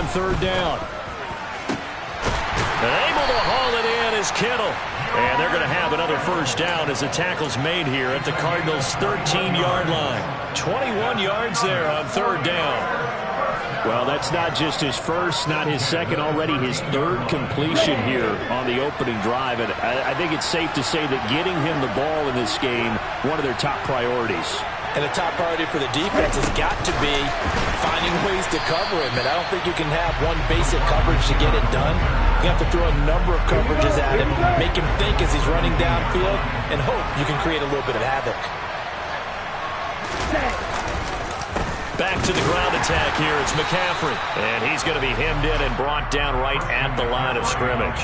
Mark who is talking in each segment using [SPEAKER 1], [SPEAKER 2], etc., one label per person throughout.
[SPEAKER 1] on third down. And able to haul it in is Kittle. And they're going to have another first down as the tackle's made here at the Cardinals' 13-yard line. 21 yards there on third down.
[SPEAKER 2] Well, that's not just his first, not his second, already his third completion here on the opening drive. And I think it's safe to say that getting him the ball in this game, one of their top priorities.
[SPEAKER 3] And the top priority for the defense has got to be finding ways to cover him. And I don't think you can have one basic coverage to get it done. You have to throw a number of coverages at him, make him think as he's running downfield, and hope you can create a little bit of havoc.
[SPEAKER 1] Back to the ground attack here. It's McCaffrey. And he's going to be hemmed in and brought down right at the line of scrimmage.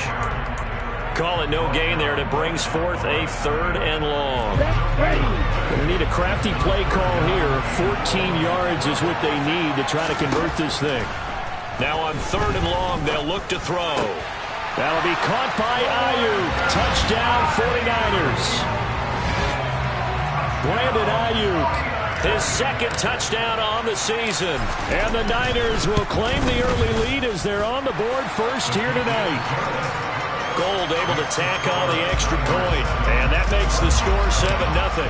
[SPEAKER 1] Call it no gain there, and it brings forth a third and long. They need a crafty play call here. 14 yards is what they need to try to convert this thing. Now on third and long, they'll look to throw. That'll be caught by Ayuk. Touchdown 49ers. Brandon Ayuk. His second touchdown on the season. And the Niners will claim the early lead as they're on the board first here tonight. Gold able to tack on the extra point. And that makes the score 7-0.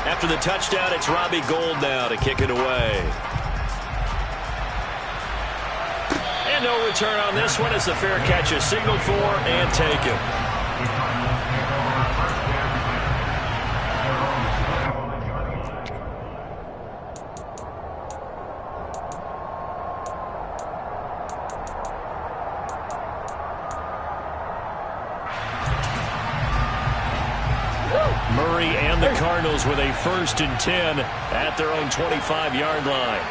[SPEAKER 1] After the touchdown, it's Robbie Gould now to kick it away. And no return on this one as the fair catch is signaled for and taken. Murray and the Cardinals with a 1st and 10 at their own 25-yard line.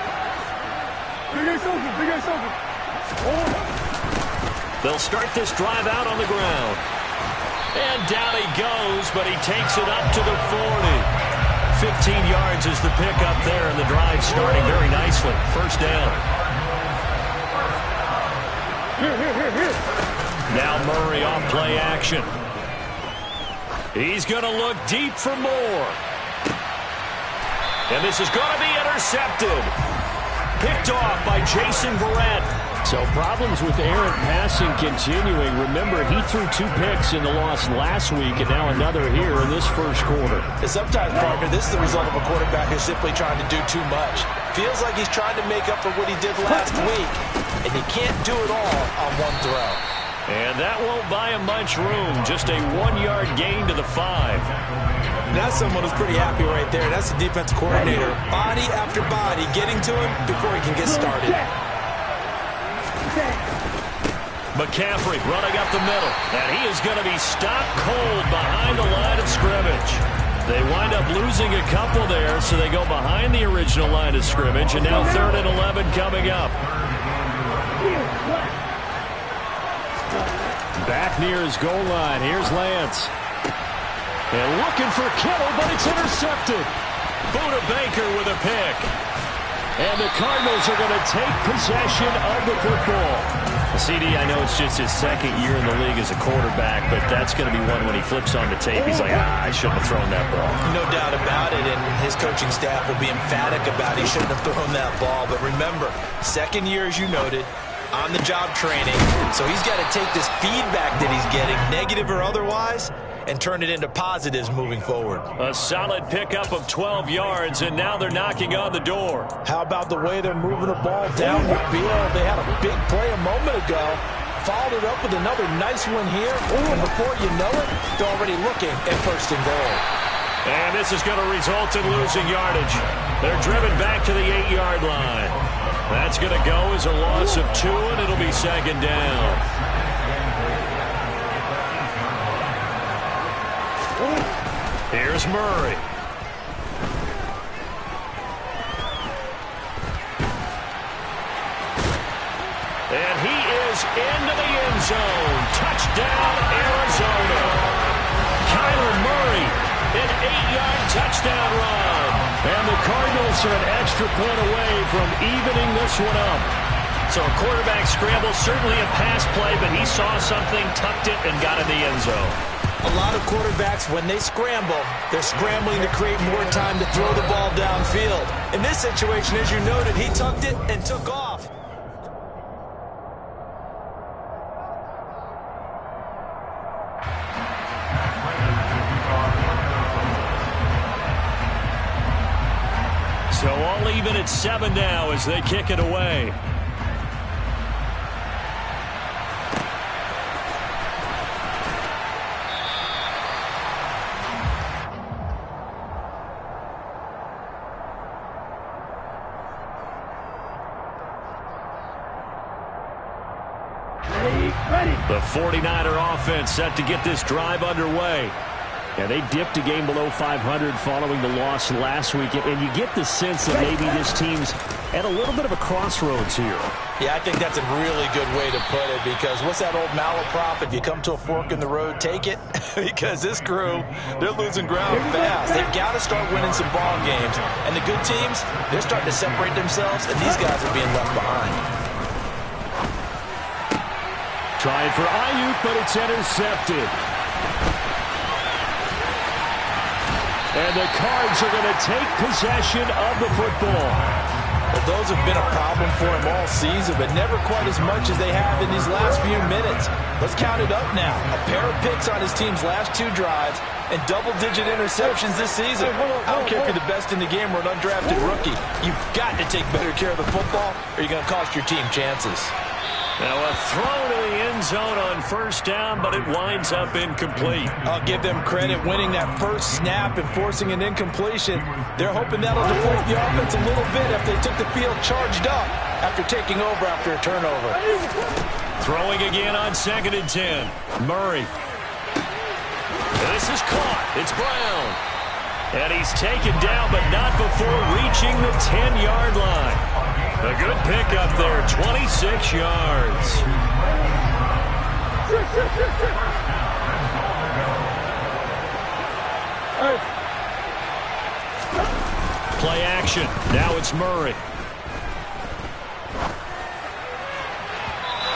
[SPEAKER 1] They'll start this drive out on the ground. And down he goes, but he takes it up to the 40. 15 yards is the pickup there, and the drive starting very nicely. First down. Now Murray off play action. He's going to look deep for more. And this is going to be intercepted. Picked off by Jason Verrett.
[SPEAKER 2] So problems with errant passing continuing. Remember, he threw 2 picks in the loss last week, and now another here in this first quarter.
[SPEAKER 3] And sometimes, partner, this is the result of a quarterback who's simply trying to do too much. Feels like he's trying to make up for what he did last week, and he can't do it all on one throw.
[SPEAKER 1] And that won't buy him much room. Just a 1-yard gain to the 5.
[SPEAKER 3] That's someone who's pretty happy right there. That's the defense coordinator. Body after body getting to him before he can get started.
[SPEAKER 1] McCaffrey running up the middle. And he is going to be stopped cold behind the line of scrimmage. They wind up losing a couple there, so they go behind the original line of scrimmage. And now 3rd and 11 coming up.
[SPEAKER 2] Back near his goal line. Here's Lance.
[SPEAKER 1] And looking for Kittle, but it's intercepted. Buda Baker with a pick. And the Cardinals are going to take possession of the football. CD, I know it's just his 2nd year in the league as a quarterback, but that's going to be one when he flips on the tape. He's like, I shouldn't have thrown that ball.
[SPEAKER 3] No doubt about it, and his coaching staff will be emphatic about he shouldn't have thrown that ball. But remember, 2nd year, as you noted, on-the-job training. So he's got to take this feedback that he's getting, negative or otherwise, and turn it into positives moving forward.
[SPEAKER 1] A solid pickup of 12 yards, and now they're knocking on the door.
[SPEAKER 3] How about the way they're moving the ball down the field? They had a big play a moment ago, followed it up with another nice one here, and before you know it, they're already looking at 1st and goal.
[SPEAKER 1] And this is going to result in losing yardage. They're driven back to the 8-yard line. That's going to go as a loss of 2, and it'll be 2nd down. Here's Murray. And he is into the end zone. Touchdown, Arizona. Kyler Murray, an 8-yard touchdown run. And the Cardinals are an extra point away from evening this one up. So a quarterback scramble, certainly a pass play, but he saw something, tucked it, and got in the end zone.
[SPEAKER 3] A lot of quarterbacks, when they scramble, they're scrambling to create more time to throw the ball downfield. In this situation, as you noted, he tucked it and took off.
[SPEAKER 1] even at 7 now as they kick it away. The 49er offense set to get this drive underway.
[SPEAKER 2] Yeah, they dipped a game below 500 following the loss last week, and you get the sense that maybe this team's at a little bit of a crossroads here.
[SPEAKER 3] Yeah, I think that's a really good way to put it, because what's that old malaprop? If you come to a fork in the road, take it. Because this crew, they're losing ground fast. They've got to start winning some ball games. And the good teams, they're starting to separate themselves, and these guys are being left behind.
[SPEAKER 2] Trying for Ayuk, but it's intercepted. And the Cards are going to take possession of the football.
[SPEAKER 3] Well, those have been a problem for him all season, but never quite as much as they have in these last few minutes. Let's count it up now. A pair of picks on his team's last 2 drives and double-digit interceptions this season. I don't care if you're the best in the game or an undrafted rookie. You've got to take better care of the football, or you're going to cost your team chances.
[SPEAKER 1] Now a throw to the end zone on first down, but it winds up incomplete.
[SPEAKER 3] I'll give them credit winning that first snap and forcing an incompletion. They're hoping that'll deflate the offense a little bit if they took the field charged up after taking over after a turnover.
[SPEAKER 1] Throwing again on 2nd and 10. Murray. This is caught. It's Brown. And he's taken down, but not before reaching the 10-yard line. A good pickup there, 26 yards. Play action. Now it's Murray.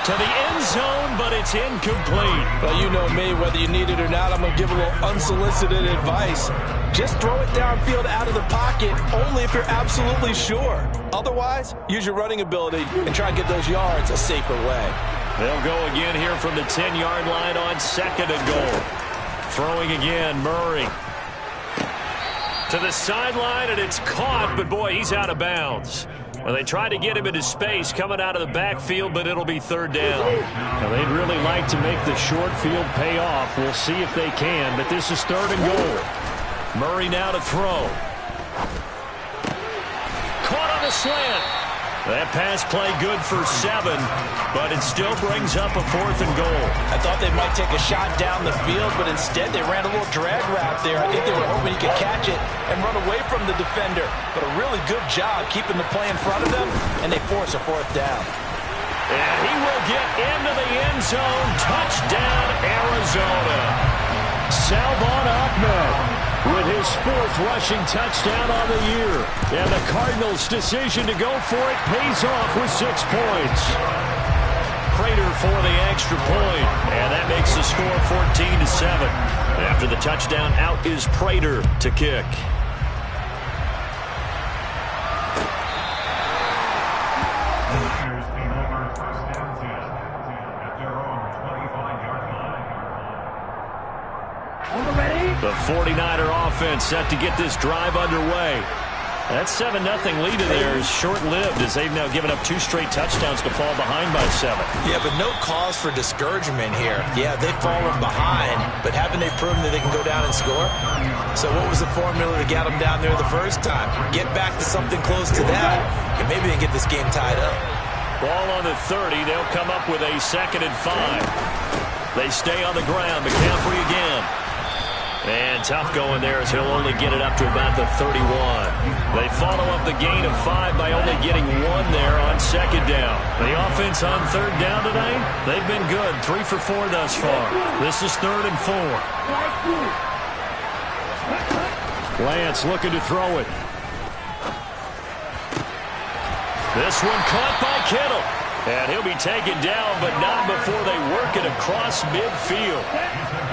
[SPEAKER 1] To the end zone, but it's incomplete.
[SPEAKER 3] Well, you know me, whether you need it or not, I'm going to give a little unsolicited advice. Just throw it downfield out of the pocket, only if you're absolutely sure. Otherwise, use your running ability and try and get those yards a safer way.
[SPEAKER 1] They'll go again here from the 10-yard line on 2nd and goal. Throwing again, Murray. To the sideline, and it's caught, but boy, he's out of bounds. Well, they tried to get him into space coming out of the backfield, but it'll be 3rd down.
[SPEAKER 2] Now, they'd really like to make the short field pay off. We'll see if they can, but this is 3rd and goal.
[SPEAKER 1] Murray now to throw. Caught on the slant. That pass play good for 7, but it still brings up a 4th and goal.
[SPEAKER 3] I thought they might take a shot down the field, but instead they ran a little drag route there. I think they were hoping he could catch it and run away from the defender. But a really good job keeping the play in front of them, and they force a 4th down.
[SPEAKER 1] And he will get into the end zone. Touchdown, Arizona.
[SPEAKER 2] Salvon Ahmed with his 4th rushing touchdown on the year. And the Cardinals' decision to go for it pays off with 6 points.
[SPEAKER 1] Prater for the extra point, and that makes the score 14-7. After the touchdown, out is Prater to kick. The 49er offense set to get this drive underway. That 7-0 lead of theirs is short-lived as they've now given up 2 straight touchdowns to fall behind by 7.
[SPEAKER 3] Yeah, but no cause for discouragement here. Yeah, they've fallen behind, but haven't they proven that they can go down and score? So what was the formula to get them down there the first time? Get back to something close to that, and maybe they can get this game tied up.
[SPEAKER 1] Ball on the 30. They'll come up with a 2nd and 5. They stay on the ground. McCaffrey again. And tough going there as he'll only get it up to about the 31. They follow up the gain of 5 by only getting 1 there on 2nd down. The offense on 3rd down tonight, they've been good. 3 for 4 thus far. This is 3rd and 4.
[SPEAKER 2] Lance looking to throw it.
[SPEAKER 1] This one caught by Kittle. And he'll be taken down, but not before they work it across midfield.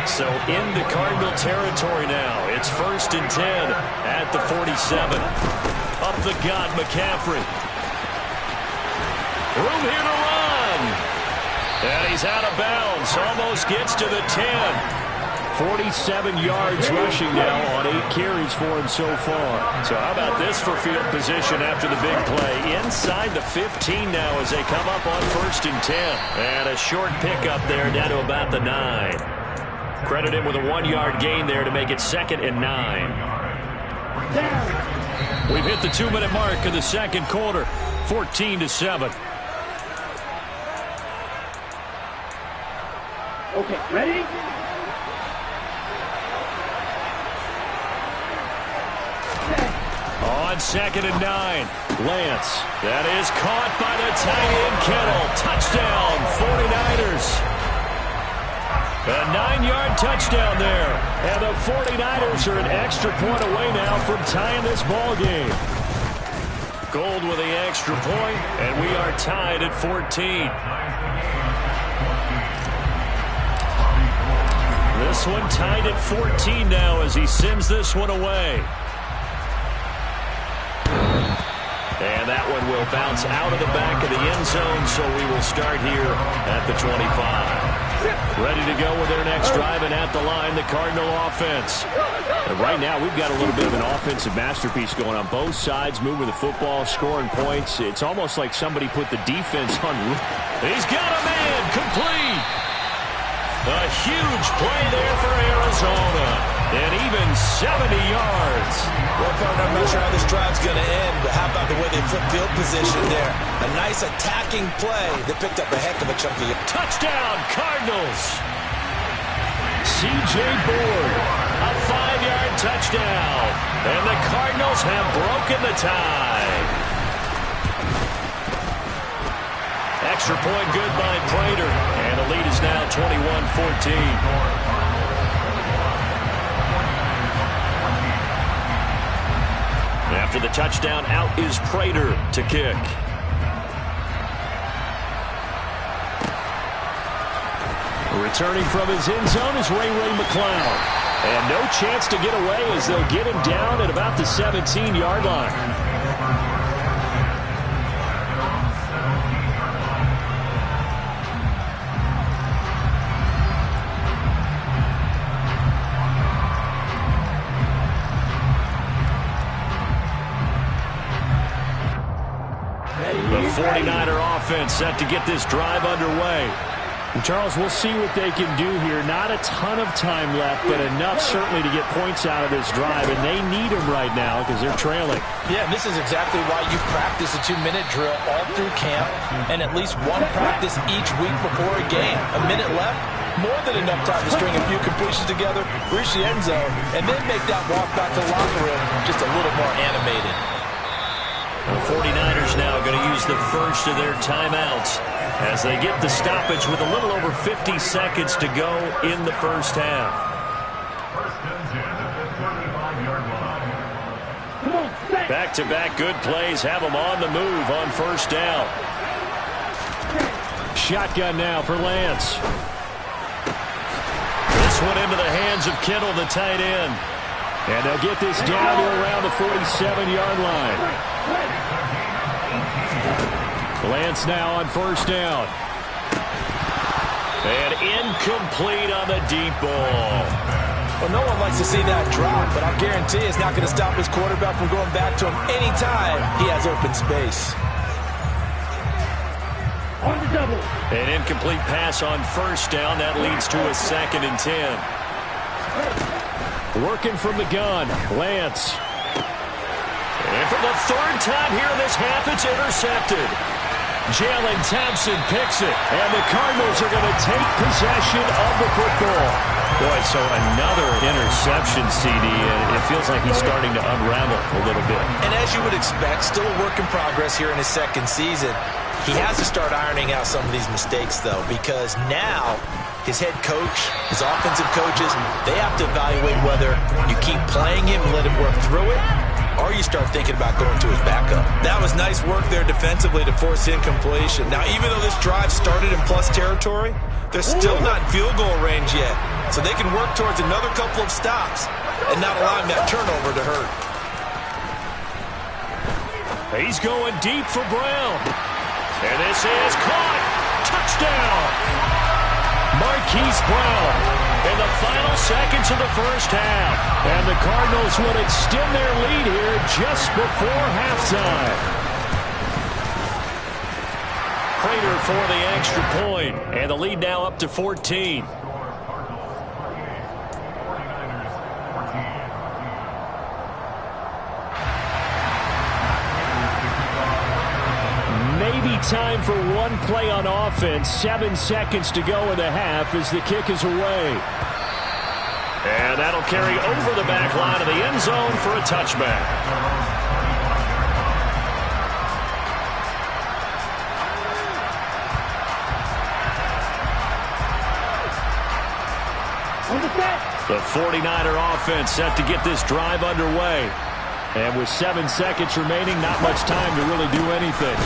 [SPEAKER 1] So into Cardinal territory now. It's 1st and 10 at the 47. Up the gut, McCaffrey. Room here to run. And he's out of bounds. Almost gets to the 10.
[SPEAKER 2] 47 yards rushing now on 8 carries for him so far.
[SPEAKER 1] So how about this for field position after the big play? Inside the 15 now as they come up on 1st and 10. And a short pickup there down to about the 9. Credit him with a 1-yard gain there to make it 2nd and 9. We've hit the 2-minute mark of the second quarter. 14-7.
[SPEAKER 4] Okay, ready?
[SPEAKER 1] On 2nd and 9. Lance. That is caught by the tight end Kittle. Touchdown, 49ers. A 9-yard touchdown there. And the 49ers are an extra point away now from tying this ball game. Gold with the extra point, and we are tied at 14. This one tied at 14 now as he sends this one away. And that one will bounce out of the back of the end zone, so we will start here at the 25. Ready to go with their next drive, and at the line, the Cardinal offense.
[SPEAKER 2] And right now, we've got a little bit of an offensive masterpiece going on both sides, moving the football, scoring points. It's almost like somebody put the defense on.
[SPEAKER 1] He's got a man, complete. A huge play there for Arizona. And even 70 yards.
[SPEAKER 3] Well, partner, I'm not sure how this drive's going to end, but how about the way they flip field position there? A nice attacking play that picked up a heck of a chunk of yards.
[SPEAKER 1] Touchdown, Cardinals. C.J. Board, a 5-yard touchdown. And the Cardinals have broken the tie. Extra point good by Prater. And the lead is now 21-14. After the touchdown, out is Prater to kick.
[SPEAKER 2] Returning from his end zone is Ray McCloud. And no chance to get away as they'll get him down at about the 17-yard line.
[SPEAKER 1] The 49er offense set to get this drive underway.
[SPEAKER 2] Charles, we'll see what they can do here. Not a ton of time left, but enough certainly to get points out of this drive, and they need them right now because they're trailing.
[SPEAKER 3] Yeah, and this is exactly why you practice a 2-minute drill all through camp and at least one practice each week before a game. A minute left, more than enough time to string a few completions together, reach the end zone, and then make that walk back to the locker room just a little more animated.
[SPEAKER 1] The 49ers now going to use the first of their timeouts as they get the stoppage with a little over 50 seconds to go in the first half. Back-to-back good plays have them on the move on first down.
[SPEAKER 2] Shotgun now for Lance.
[SPEAKER 1] This one into the hands of Kittle, the tight end.
[SPEAKER 2] And they'll get this down to around the 47-yard line. Lance now on first down.
[SPEAKER 1] And incomplete on the deep ball.
[SPEAKER 3] Well, no one likes to see that drop, but I'll guarantee it's not going to stop his quarterback from going back to him anytime he has open space.
[SPEAKER 4] On the double.
[SPEAKER 1] An incomplete pass on first down. That leads to a 2nd and 10.
[SPEAKER 2] Working from the gun, Lance.
[SPEAKER 1] And for the 3rd time here in this half, it's intercepted. Jalen Thompson picks it, and the Cardinals are going to take possession of the football.
[SPEAKER 2] Boy, so another interception, CD, and it feels like he's starting to unravel a little bit.
[SPEAKER 3] And as you would expect, still a work in progress here in his 2nd season. He has to start ironing out some of these mistakes, though, because now his head coach, his offensive coaches, they have to evaluate whether you keep playing him and let him work through it, or you start thinking about going to his backup. That was nice work there defensively to force incompletion. Now, even though this drive started in plus territory, they're still not in field goal range yet. So they can work towards another couple of stops and not allowing that turnover to hurt.
[SPEAKER 1] He's going deep for Brown. And this is caught. Touchdown. Marquise Brown. in the final seconds of the first half.
[SPEAKER 2] And the Cardinals will extend their lead here just before halftime.
[SPEAKER 1] Prater for the extra point, and the lead now up to 14.
[SPEAKER 2] Maybe time for one play on offense. 7 seconds to go in the half as the kick is away.
[SPEAKER 1] And that'll carry over the back line of the end zone for a touchback. The 49er offense set to get this drive underway.
[SPEAKER 2] And with 7 seconds remaining, not much time to really do anything.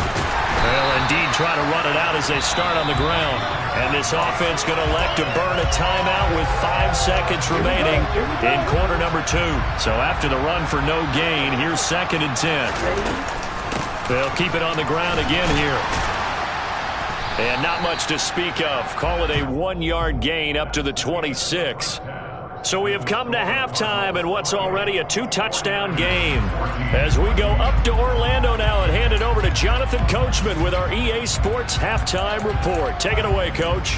[SPEAKER 1] They'll indeed try to run it out as they start on the ground. And this offense going to elect to burn a timeout with 5 seconds remaining in quarter number 2. So after the run for no gain, here's 2nd and 10. They'll keep it on the ground again here. And not much to speak of. Call it a 1-yard gain up to the 26. So we have come to halftime in what's already a 2-touchdown game. As we go up to Orlando now and hand it over to Jonathan Coachman with our EA Sports Halftime Report. Take it away, Coach.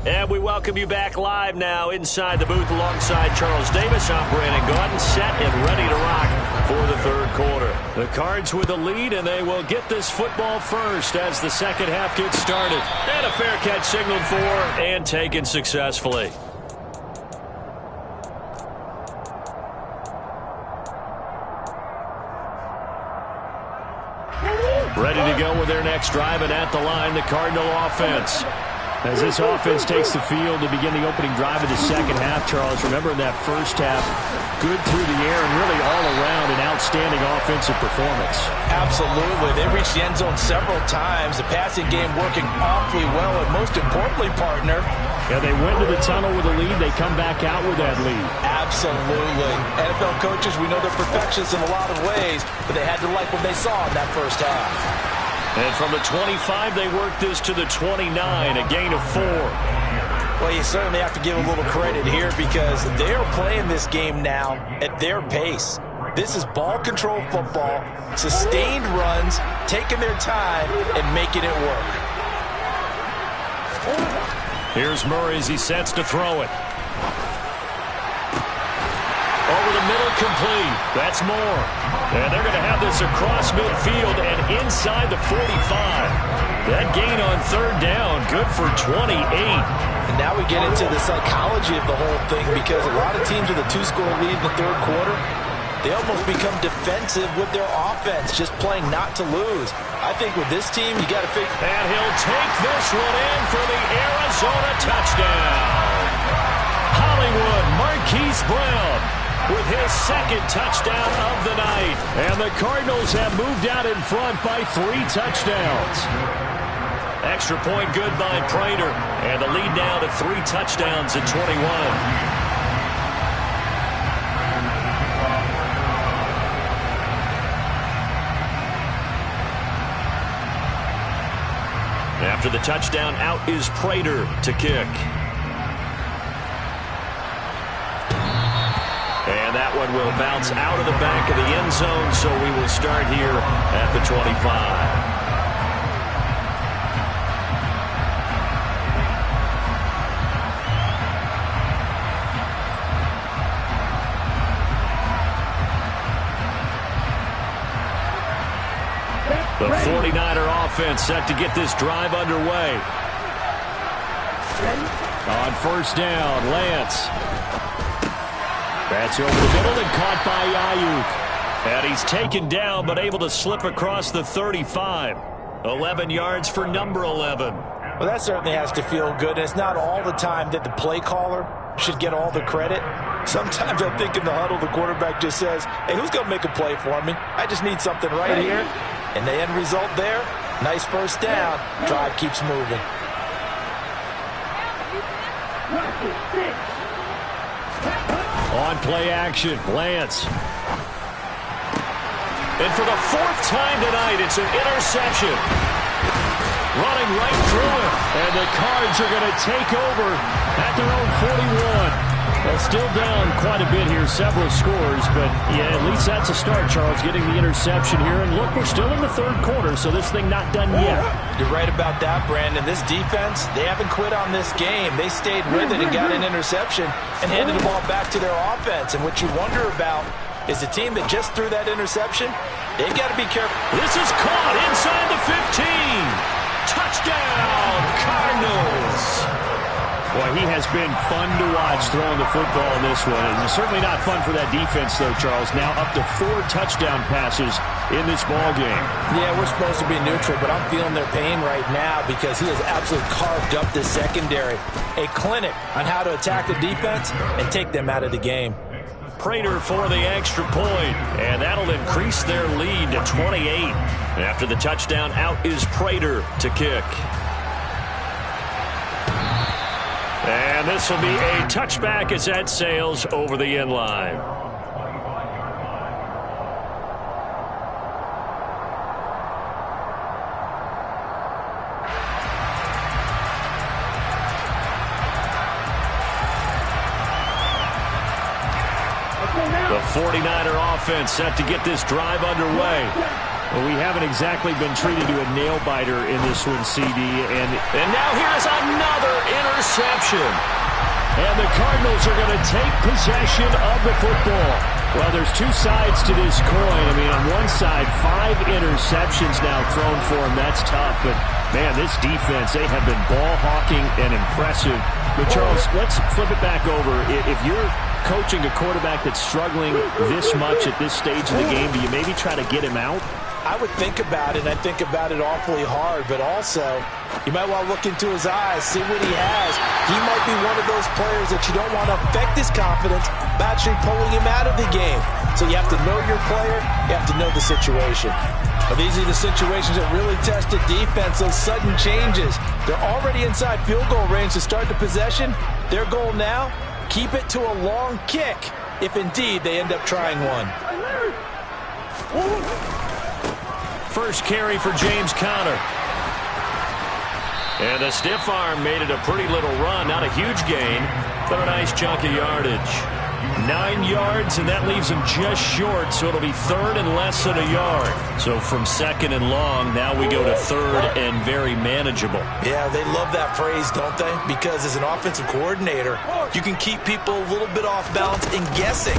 [SPEAKER 1] And we welcome you back live now inside the booth alongside Charles Davis. I'm Brandon Gaudin, set and ready to rock for the third quarter. The Cards with the lead, and they will get this football first as the second half gets started. And a fair catch signaled for and taken successfully. Ready to go with their next drive, and at the line, the Cardinal offense.
[SPEAKER 2] As this offense takes the field to begin the opening drive of the second half, Charles, remember in that first half, good through the air and really all around an outstanding offensive performance.
[SPEAKER 3] Absolutely. They reached the end zone several times. The passing game working awfully well, and most importantly, partner,
[SPEAKER 2] yeah, they went to the tunnel with a lead. They come back out with that lead.
[SPEAKER 3] Absolutely. NFL coaches, we know they're perfectionists in a lot of ways, but they had to like what they saw in that first half.
[SPEAKER 1] And from the 25, they worked this to the 29, a gain of 4.
[SPEAKER 3] Well, you certainly have to give a little credit here because they're playing this game now at their pace. This is ball control football, sustained runs, taking their time, and making it work.
[SPEAKER 1] Here's Murray as he sets to throw it. Over the middle, complete. That's more. And they're going to have this across midfield and inside the 45. That gain on third down, good for 28.
[SPEAKER 3] And now we get into the psychology of the whole thing because a lot of teams with a 2-score lead in the third quarter, they almost become defensive with their offense, just playing not to lose. I think with this team, you got to figure.
[SPEAKER 1] And he'll take this one in for the Arizona touchdown. Hollywood Marquise Brown with his second touchdown of the night.
[SPEAKER 2] And the Cardinals have moved out in front by 3 touchdowns.
[SPEAKER 1] Extra point good by Prater. And the lead now to 3 touchdowns at 21. After the touchdown, out is Prater to kick. And that one will bounce out of the back of the end zone, so we will start here at the 25. The 49er offense set to get this drive underway.
[SPEAKER 2] On first down, Lance. That's over the middle and caught by Ayuk.
[SPEAKER 1] And he's taken down but able to slip across the 35. 11 yards for number 11.
[SPEAKER 3] Well, that certainly has to feel good. And it's not all the time that the play caller should get all the credit. Sometimes I think in the huddle, the quarterback just says, hey, who's going to make a play for me? I just need something right here. And the end result there, nice first down. Drive keeps moving.
[SPEAKER 2] On play action, Lance.
[SPEAKER 1] And for the 4th time tonight, it's an interception.
[SPEAKER 2] running right through it. And the Cards are going to take over at their own 41. Well, still down quite a bit here, several scores, but yeah, at least that's a start, Charles, getting the interception here. And look, we're still in the third quarter, so this thing not done yet.
[SPEAKER 3] You're right about that, Brandon. This defense, they haven't quit on this game. They stayed with it and got an interception and handed the ball back to their offense. And what you wonder about is the team that just threw that interception, they've got to be careful.
[SPEAKER 1] This is caught inside the 15. Touchdown, Cardinals.
[SPEAKER 2] Boy, he has been fun to watch throwing the football in this one. And it's certainly not fun for that defense, though, Charles. Now up to 4 touchdown passes in this ball game.
[SPEAKER 3] Yeah, we're supposed to be neutral, but I'm feeling their pain right now because he has absolutely carved up this secondary. A clinic on how to attack the defense and take them out of the game.
[SPEAKER 1] Prater for the extra point, and that'll increase their lead to 28. After the touchdown, out is Prater to kick. And this will be a touchback as that sails over the end line. The 49er offense set to get this drive underway.
[SPEAKER 2] Well, we haven't exactly been treated to a nail-biter in this one, CD. And
[SPEAKER 1] now here's another interception.
[SPEAKER 2] And the Cardinals are going to take possession of the football. Well, there's two sides to this coin. I mean, on one side, 5 interceptions now thrown for him. That's tough. But, man, this defense, they have been ball-hawking and impressive. But, Charles, let's flip it back over. If you're coaching a quarterback that's struggling this much at this stage of the game, do you maybe try to get him out?
[SPEAKER 3] I would think about it, and I think about it awfully hard, but also you might want to look into his eyes, see what he has. He might be one of those players that you don't want to affect his confidence by actually pulling him out of the game. So you have to know your player, you have to know the situation. Well, these are the situations that really test the defense, those sudden changes. They're already inside field goal range to start the possession. Their goal now, keep it to a long kick, if indeed they end up trying one.
[SPEAKER 1] First carry for James Conner. And the stiff arm made it a pretty little run. Not a huge gain, but a nice chunk of yardage. 9 yards, and that leaves him just short, so it'll be third and less than a yard. So from second and long, now we go to third and very manageable.
[SPEAKER 3] Yeah, they love that phrase, don't they? Because as an offensive coordinator, you can keep people a little bit off balance and guessing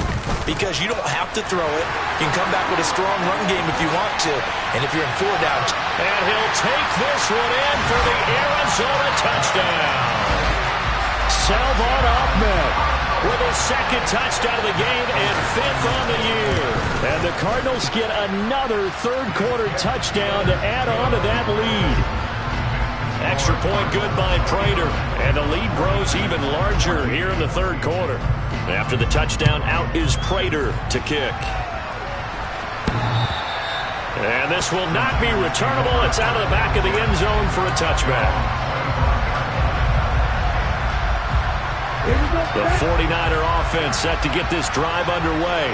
[SPEAKER 3] because you don't have to throw it. You can come back with a strong run game if you want to. And if you're in 4 down.
[SPEAKER 1] And he'll take this one in for the Arizona touchdown. Salvon Ahmed with his second touchdown of the game and 5th on the year.
[SPEAKER 2] And the Cardinals get another third-quarter touchdown to add on to that lead.
[SPEAKER 1] Extra point good by Prater. And the lead grows even larger here in the third quarter. After the touchdown, out is Prater to kick. And this will not be returnable. It's out of the back of the end zone for a touchback. The 49er offense set to get this drive underway.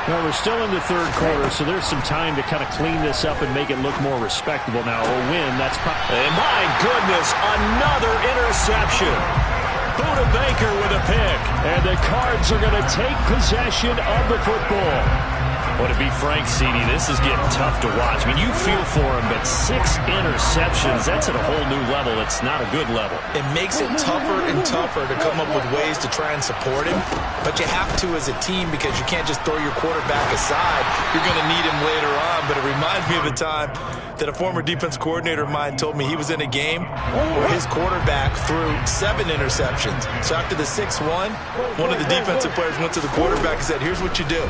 [SPEAKER 2] Well, we're still in the third quarter, so there's some time to kind of clean this up and make it look more respectable now. A win, that's
[SPEAKER 1] and my goodness, another interception. Buda Baker with a pick.
[SPEAKER 2] And the Cards are going to take possession of the football.
[SPEAKER 1] Well, to be frank, CD, this is getting tough to watch. I mean, you feel for him, but 6 interceptions, that's at a whole new level. It's not a good level.
[SPEAKER 3] It makes it tougher and tougher to come up with ways to try and support him. But you have to as a team because you can't just throw your quarterback aside. You're going to need him later on. But it reminds me of a time that a former defense coordinator of mine told me he was in a game where his quarterback threw 7 interceptions. So after the 6th one of the defensive players went to the quarterback and said, here's what you do.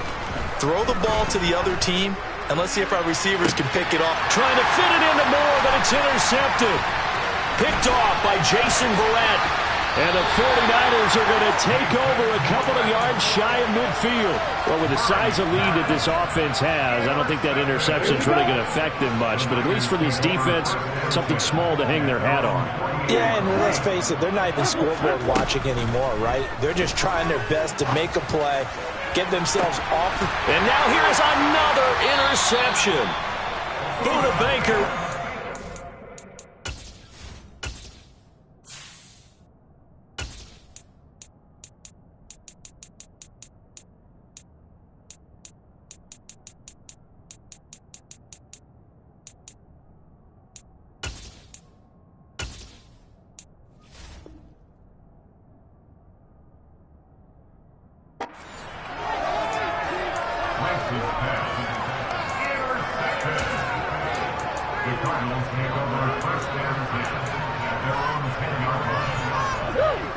[SPEAKER 3] Throw the ball to the other team, and let's see if our receivers can pick it off.
[SPEAKER 1] Trying to fit it into Moore, but it's intercepted. Picked off by Jason Verrett.
[SPEAKER 2] And the 49ers are going to take over a couple of yards shy of midfield. Well, with the size of lead that this offense has, I don't think that interception's really going to affect them much. But at least for this defense, something small to hang their hat on.
[SPEAKER 3] Yeah, and let's face it, they're not even scoreboard watching anymore, right? They're just trying their best to make a play, get themselves off.
[SPEAKER 1] And now here's another interception. Buda Baker.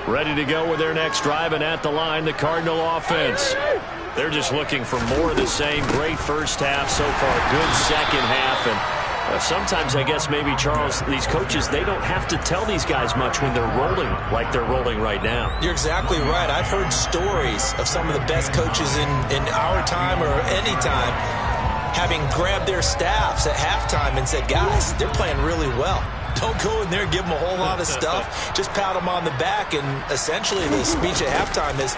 [SPEAKER 1] Ready to go with their next drive, and at the line, the Cardinal offense. They're just looking for more of the same. Great first half so far, good second half, and sometimes I guess maybe, Charles, these coaches, they don't have to tell these guys much when they're rolling like they're rolling right now.
[SPEAKER 3] You're exactly right. I've heard stories of some of the best coaches in our time or any time having grabbed their staffs at halftime and said, guys, they're playing really well. Don't go in there and give them a whole lot of stuff. Just pat them on the back, and essentially the speech at halftime is,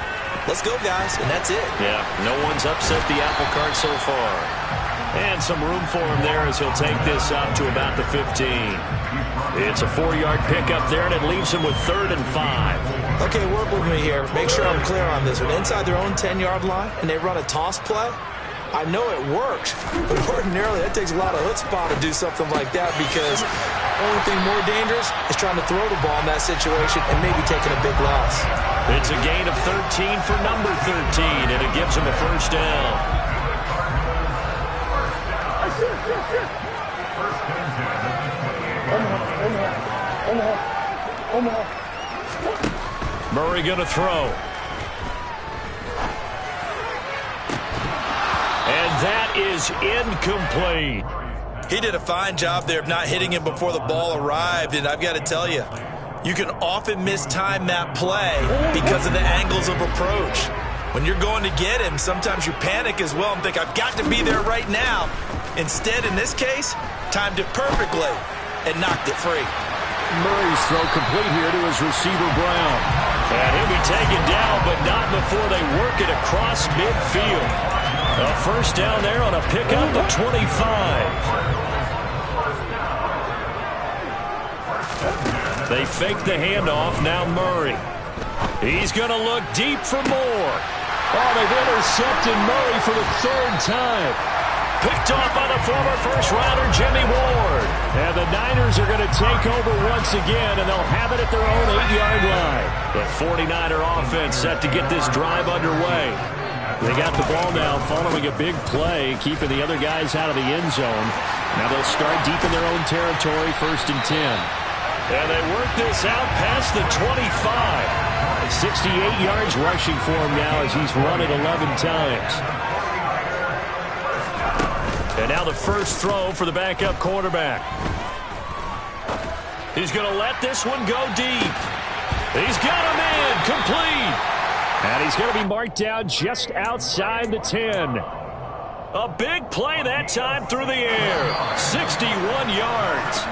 [SPEAKER 3] let's go, guys, and that's it.
[SPEAKER 1] Yeah, no one's upset the apple cart so far. And some room for him there as he'll take this up to about the 15. It's a 4-yard pickup there, and it leaves him with 3rd and 5.
[SPEAKER 3] Okay, work with me here. Make sure I'm clear on this one. Inside their own 10-yard line, and they run a toss play, I know it works, but ordinarily that takes a lot of chutzpah to do something like that, because the only thing more dangerous is trying to throw the ball in that situation and maybe taking a big loss.
[SPEAKER 1] It's a gain of 13 for number 13, and it gives him a first down. Murray going to throw. And that is incomplete.
[SPEAKER 3] He did a fine job there of not hitting him before the ball arrived, and I've got to tell you, you can often mistime that play because of the angles of approach. When you're going to get him, sometimes you panic as well and think, I've got to be there right now. Instead, in this case, timed it perfectly and knocked it free.
[SPEAKER 2] Murray's throw complete here to his receiver, Brown.
[SPEAKER 1] And he'll be taken down, but not before they work it across midfield. A first down there on a pickup of 25. They fake the handoff. Now Murray. He's going to look deep for more.
[SPEAKER 2] Oh, they've intercepted Murray for the 3rd time.
[SPEAKER 1] Picked off by the former first-rounder Jimmy Ward.
[SPEAKER 2] And the Niners are going to take over once again, and they'll have it at their own 8-yard line.
[SPEAKER 1] The 49er offense set to get this drive underway.
[SPEAKER 2] They got the ball now following a big play, keeping the other guys out of the end zone. Now they'll start deep in their own territory, 1st and 10.
[SPEAKER 1] And they work this out past the 25.
[SPEAKER 2] 68 yards rushing for him now as he's run it 11 times.
[SPEAKER 1] And now the first throw for the backup quarterback. He's going to let this one go deep. He's got him in, complete.
[SPEAKER 2] And he's going to be marked down just outside the 10.
[SPEAKER 1] A big play that time through the air. 61 yards.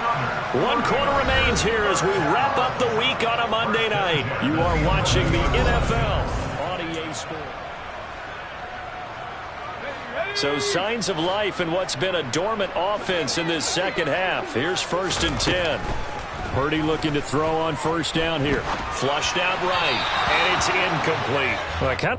[SPEAKER 1] 1 quarter remains here as we wrap up the week on a Monday night. You are watching the NFL on EA Sports. So signs of life in what's been a dormant offense in this second half. Here's 1st and 10.
[SPEAKER 2] Purdy looking to throw on 1st down here.
[SPEAKER 1] Flushed out right, and it's incomplete.
[SPEAKER 2] Well,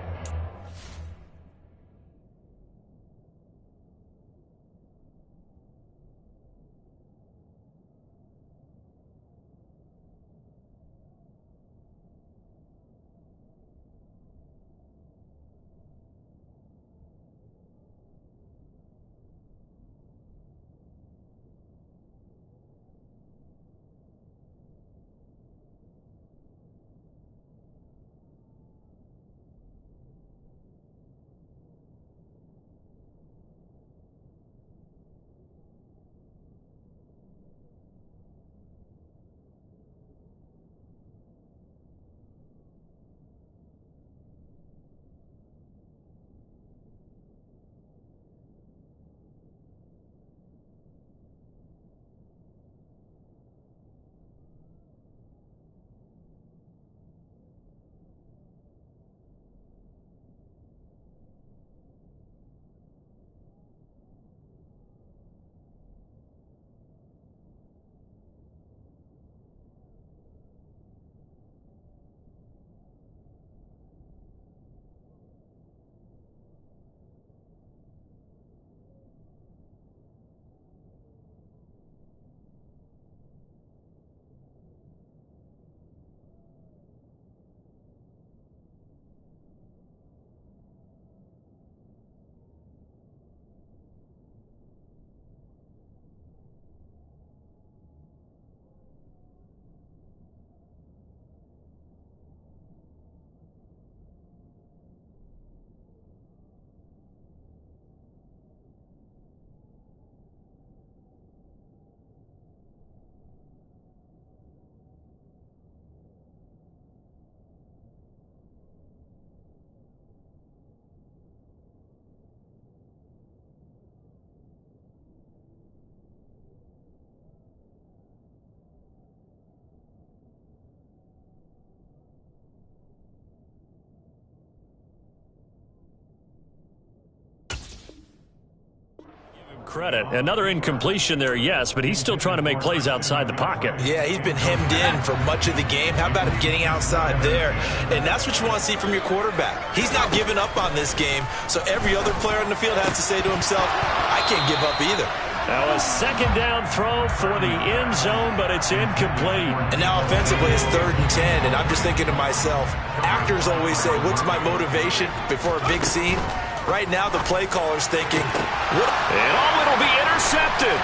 [SPEAKER 1] Credit. Another incompletion there, yes, but he's still trying to make plays outside the pocket.
[SPEAKER 3] Yeah, he's been hemmed in for much of the game. How about him getting outside there? And that's what you want to see from your quarterback. He's not giving up on this game, so every other player on the field has to say to himself, I can't give up either.
[SPEAKER 1] Now a second down throw for the end zone, but it's incomplete.
[SPEAKER 3] And now offensively it's 3rd and 10, and I'm just thinking to myself, actors always say, what's my motivation before a big scene? Right now the play caller's thinking, what?
[SPEAKER 1] And it'll be intercepted.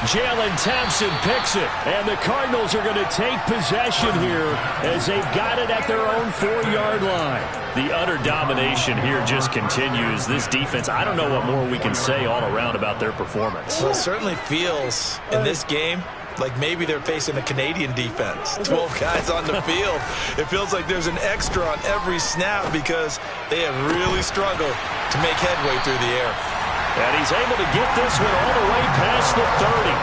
[SPEAKER 1] Jalen Thompson picks it, and the Cardinals are going to take possession here as they've got it at their own 4-yard line. The utter domination here just continues. This defense, I don't know what more we can say all around about their performance.
[SPEAKER 3] Well, it certainly feels in this game like maybe they're facing a Canadian defense. 12 guys on the field. It feels like there's an extra on every snap because they have really struggled to make headway through the air.
[SPEAKER 1] And he's able to get this one all the way past the 30.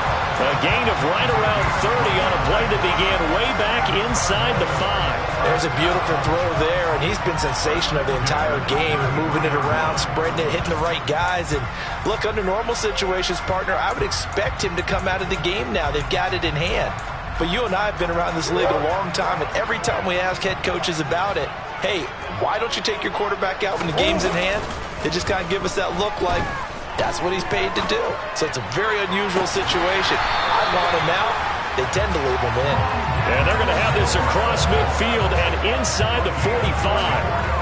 [SPEAKER 1] A gain of right around 30 on a play that began way back inside the 5.
[SPEAKER 3] There's a beautiful throw there, and he's been sensational the entire game, moving it around, spreading it, hitting the right guys. And look, under normal situations, partner, I would expect him to come out of the game now. They've got it in hand. But you and I have been around this league a long time, and every time we ask head coaches about it, hey, why don't you take your quarterback out when the game's in hand? They just kind of give us that look like, that's what he's paid to do. So it's a very unusual situation. I want him out. They tend to leave him in.
[SPEAKER 1] And they're going to have this across midfield and inside the 45.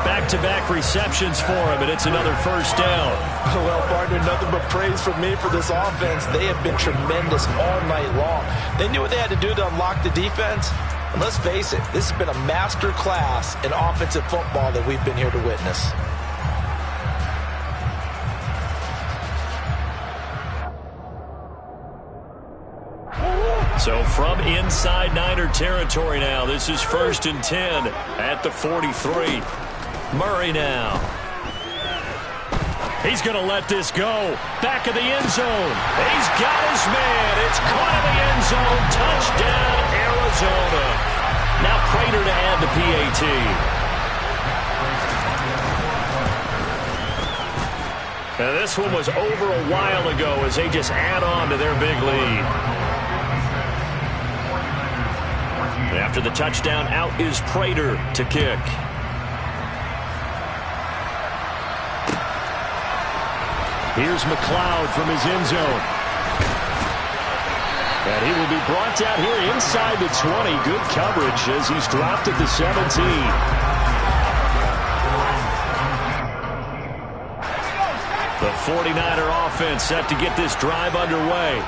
[SPEAKER 1] Back-to-back receptions for him, and it's another first down.
[SPEAKER 3] Well, partner, nothing but praise from me for this offense. They have been tremendous all night long. They knew what they had to do to unlock the defense. And let's face it, this has been a master class in offensive football that we've been here to witness.
[SPEAKER 1] So from inside Niner territory now, this is 1st and 10 at the 43. Murray now. He's going to let this go. Back of the end zone. He's got his man. It's caught in the end zone. Touchdown, Arizona. Now Prater to add the PAT. Now this one was over a while ago as they just add on to their big lead. After the touchdown, out is Prater to kick. Here's McLeod from his end zone. And he will be brought down here inside the 20. Good coverage as he's dropped at the 17. The 49er offense set to get this drive underway.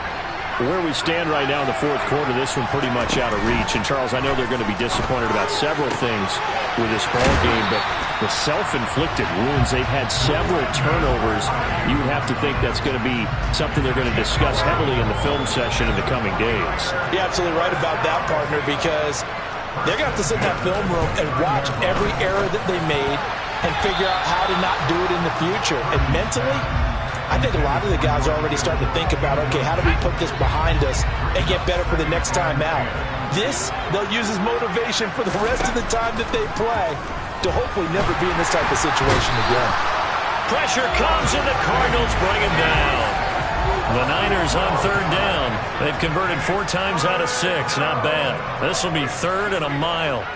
[SPEAKER 1] Where we stand right now in the 4th quarter, this one pretty much out of reach. And, Charles, I know they're going to be disappointed about several things with this ball game, but the self-inflicted wounds, they've had several turnovers. You would have to think that's going to be something they're going to discuss heavily in the film session in the coming days.
[SPEAKER 3] You're absolutely right about that, partner, because they're going to have to sit in that film room and watch every error that they made and figure out how to not do it in the future. And mentally, I think a lot of the guys are already starting to think about, okay, how do we put this behind us and get better for the next time out? This, they'll use as motivation for the rest of the time that they play to hopefully never be in this type of situation again.
[SPEAKER 1] Pressure comes and the Cardinals bring him down. The Niners on 3rd down. They've converted 4 times out of 6. Not bad. This will be 3rd and a mile.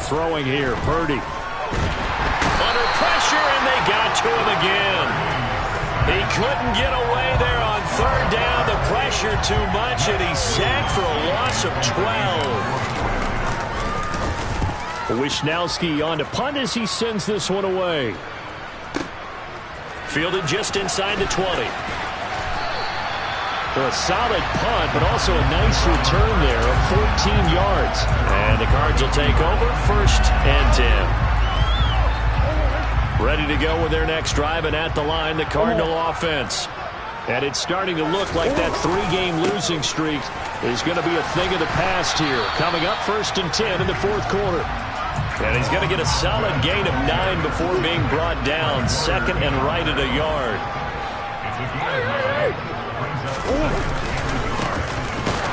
[SPEAKER 1] Throwing here, Purdy. Under pressure, and they got to him again. He couldn't get away there on 3rd down. The pressure too much, and he's sacked for a loss of 12. Wishnowski on to punt as he sends this one away. Fielded just inside the 20. A solid punt, but also a nice return there of 14 yards. And the Cards will take over 1st and 10. Ready to go with their next drive, and at the line, the Cardinal offense. And it's starting to look like that 3-game losing streak is going to be a thing of the past here. Coming up 1st and 10 in the 4th quarter. And he's going to get a solid gain of 9 before being brought down. 2nd and right at a yard.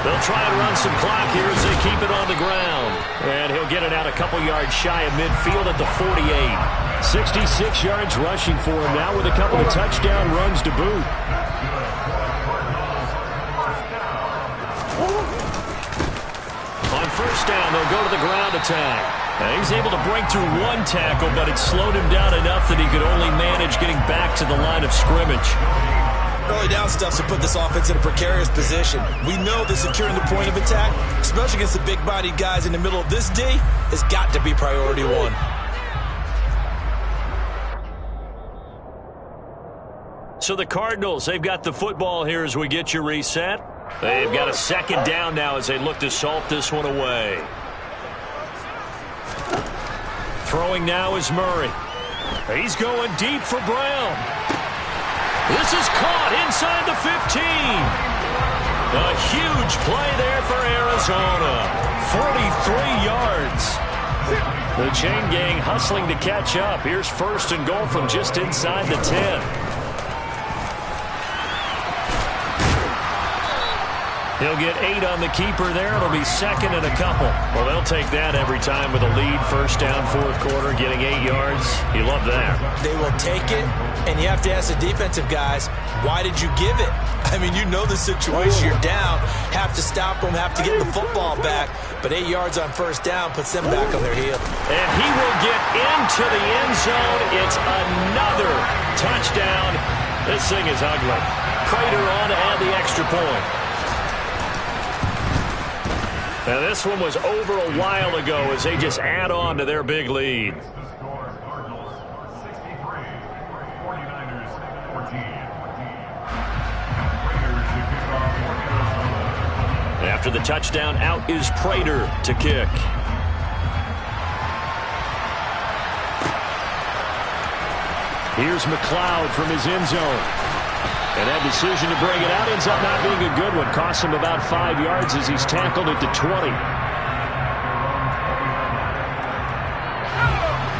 [SPEAKER 1] They'll try and run some clock here as they keep it on the ground. And he'll get it out a couple yards shy of midfield at the 48.
[SPEAKER 2] 66 yards rushing for him now with a couple of touchdown runs to boot.
[SPEAKER 1] On first down, they'll go to the ground attack. And he's able to break through one tackle, but it slowed him down enough that he could only manage getting back to the line of scrimmage.
[SPEAKER 3] Early down stuff to put this offense in a precarious position. We know that securing the point of attack, especially against the big-bodied guys in the middle of this D, has got to be priority one.
[SPEAKER 1] So the Cardinals, they've got the football here as we get you reset. They've got a second down now as they look to salt this one away. Throwing now is Murray. He's going deep for Brown. This is caught inside the 15. A huge play there for Arizona. 43 yards. The chain gang hustling to catch up. Here's first and goal from just inside the 10. He'll get 8 on the keeper there. It'll be second and a couple. Well, they'll take that every time with a lead. First down, fourth quarter, getting 8 yards. You love that.
[SPEAKER 3] They will take it, and you have to ask the defensive guys, why did you give it? I mean, you know the situation. You're down. Have to stop them, have to get the football back. But 8 yards on first down puts them back on their heel.
[SPEAKER 1] And he will get into the end zone. It's another touchdown. This thing is ugly. Prater on to add the extra point. Now, this one was over a while ago as they just add on to their big lead. After the touchdown, out is Prater to kick. Here's McLeod from his end zone. And that decision to bring it out ends up not being a good one. Costs him about 5 yards as he's tackled at the 20.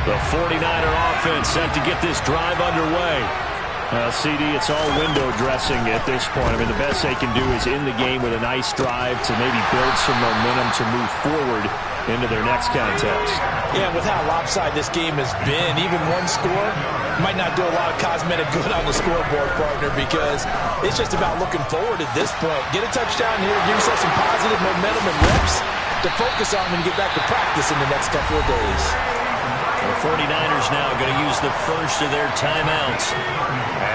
[SPEAKER 1] The 49er offense set to get this drive underway. CD, it's all window dressing at this point. I mean, the best they can do is in the game with a nice drive to maybe build some momentum to move forward into their next contest.
[SPEAKER 3] Yeah, with how lopsided this game has been, even one score might not do a lot of cosmetic good on the scoreboard, partner, because it's just about looking forward at this point. Get a touchdown here, give yourself some positive momentum and reps to focus on and get back to practice in the next couple of days.
[SPEAKER 1] The 49ers now going to use the first of their timeouts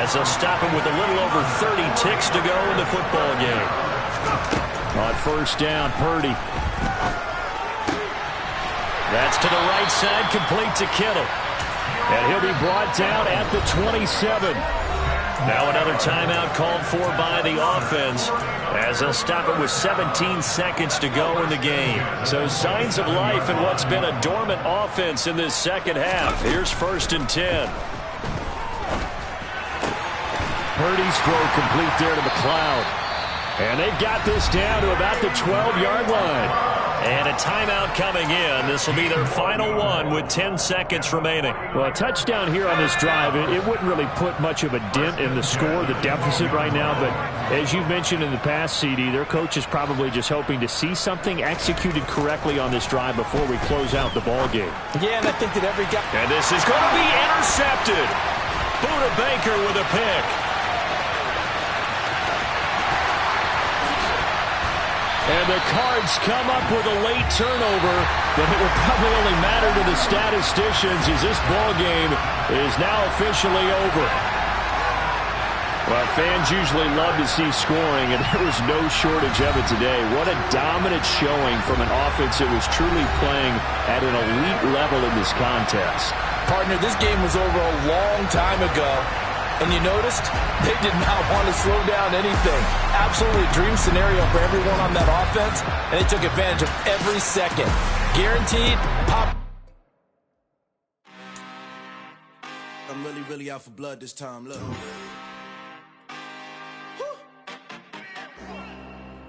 [SPEAKER 1] as they'll stop him with a little over 30 ticks to go in the football game.
[SPEAKER 2] On first down, Purdy.
[SPEAKER 1] That's to the right side, complete to Kittle. And he'll be brought down at the 27. Now another timeout called for by the offense as they'll stop it with 17 seconds to go in the game. So signs of life in what's been a dormant offense in this second half. Here's first and 10.
[SPEAKER 2] Purdy's throw complete there to McLeod. And they've got this down to about the 12-yard line.
[SPEAKER 1] And a timeout coming in. This will be their final one with 10 seconds remaining.
[SPEAKER 2] Well, a touchdown here on this drive, it wouldn't really put much of a dent in the score, the deficit right now. But as you've mentioned in the past, CD, their coach is probably just hoping to see something executed correctly on this drive before we close out the ball game.
[SPEAKER 3] Yeah, and I think that every guy...
[SPEAKER 1] And this is going to be intercepted. Buda Baker with a pick.
[SPEAKER 2] And the Cards come up with a late turnover, but it will probably only matter to the statisticians as this ball game is now officially over. Well, fans usually love to see scoring, and there was no shortage of it today. What a dominant showing from an offense that was truly playing at an elite level in this contest.
[SPEAKER 3] Partner, this game was over a long time ago. And you noticed they did not want to slow down anything. Absolutely a dream scenario for everyone on that offense, and they took advantage of every second. Guaranteed pop.
[SPEAKER 5] I'm really out for blood this time. Look.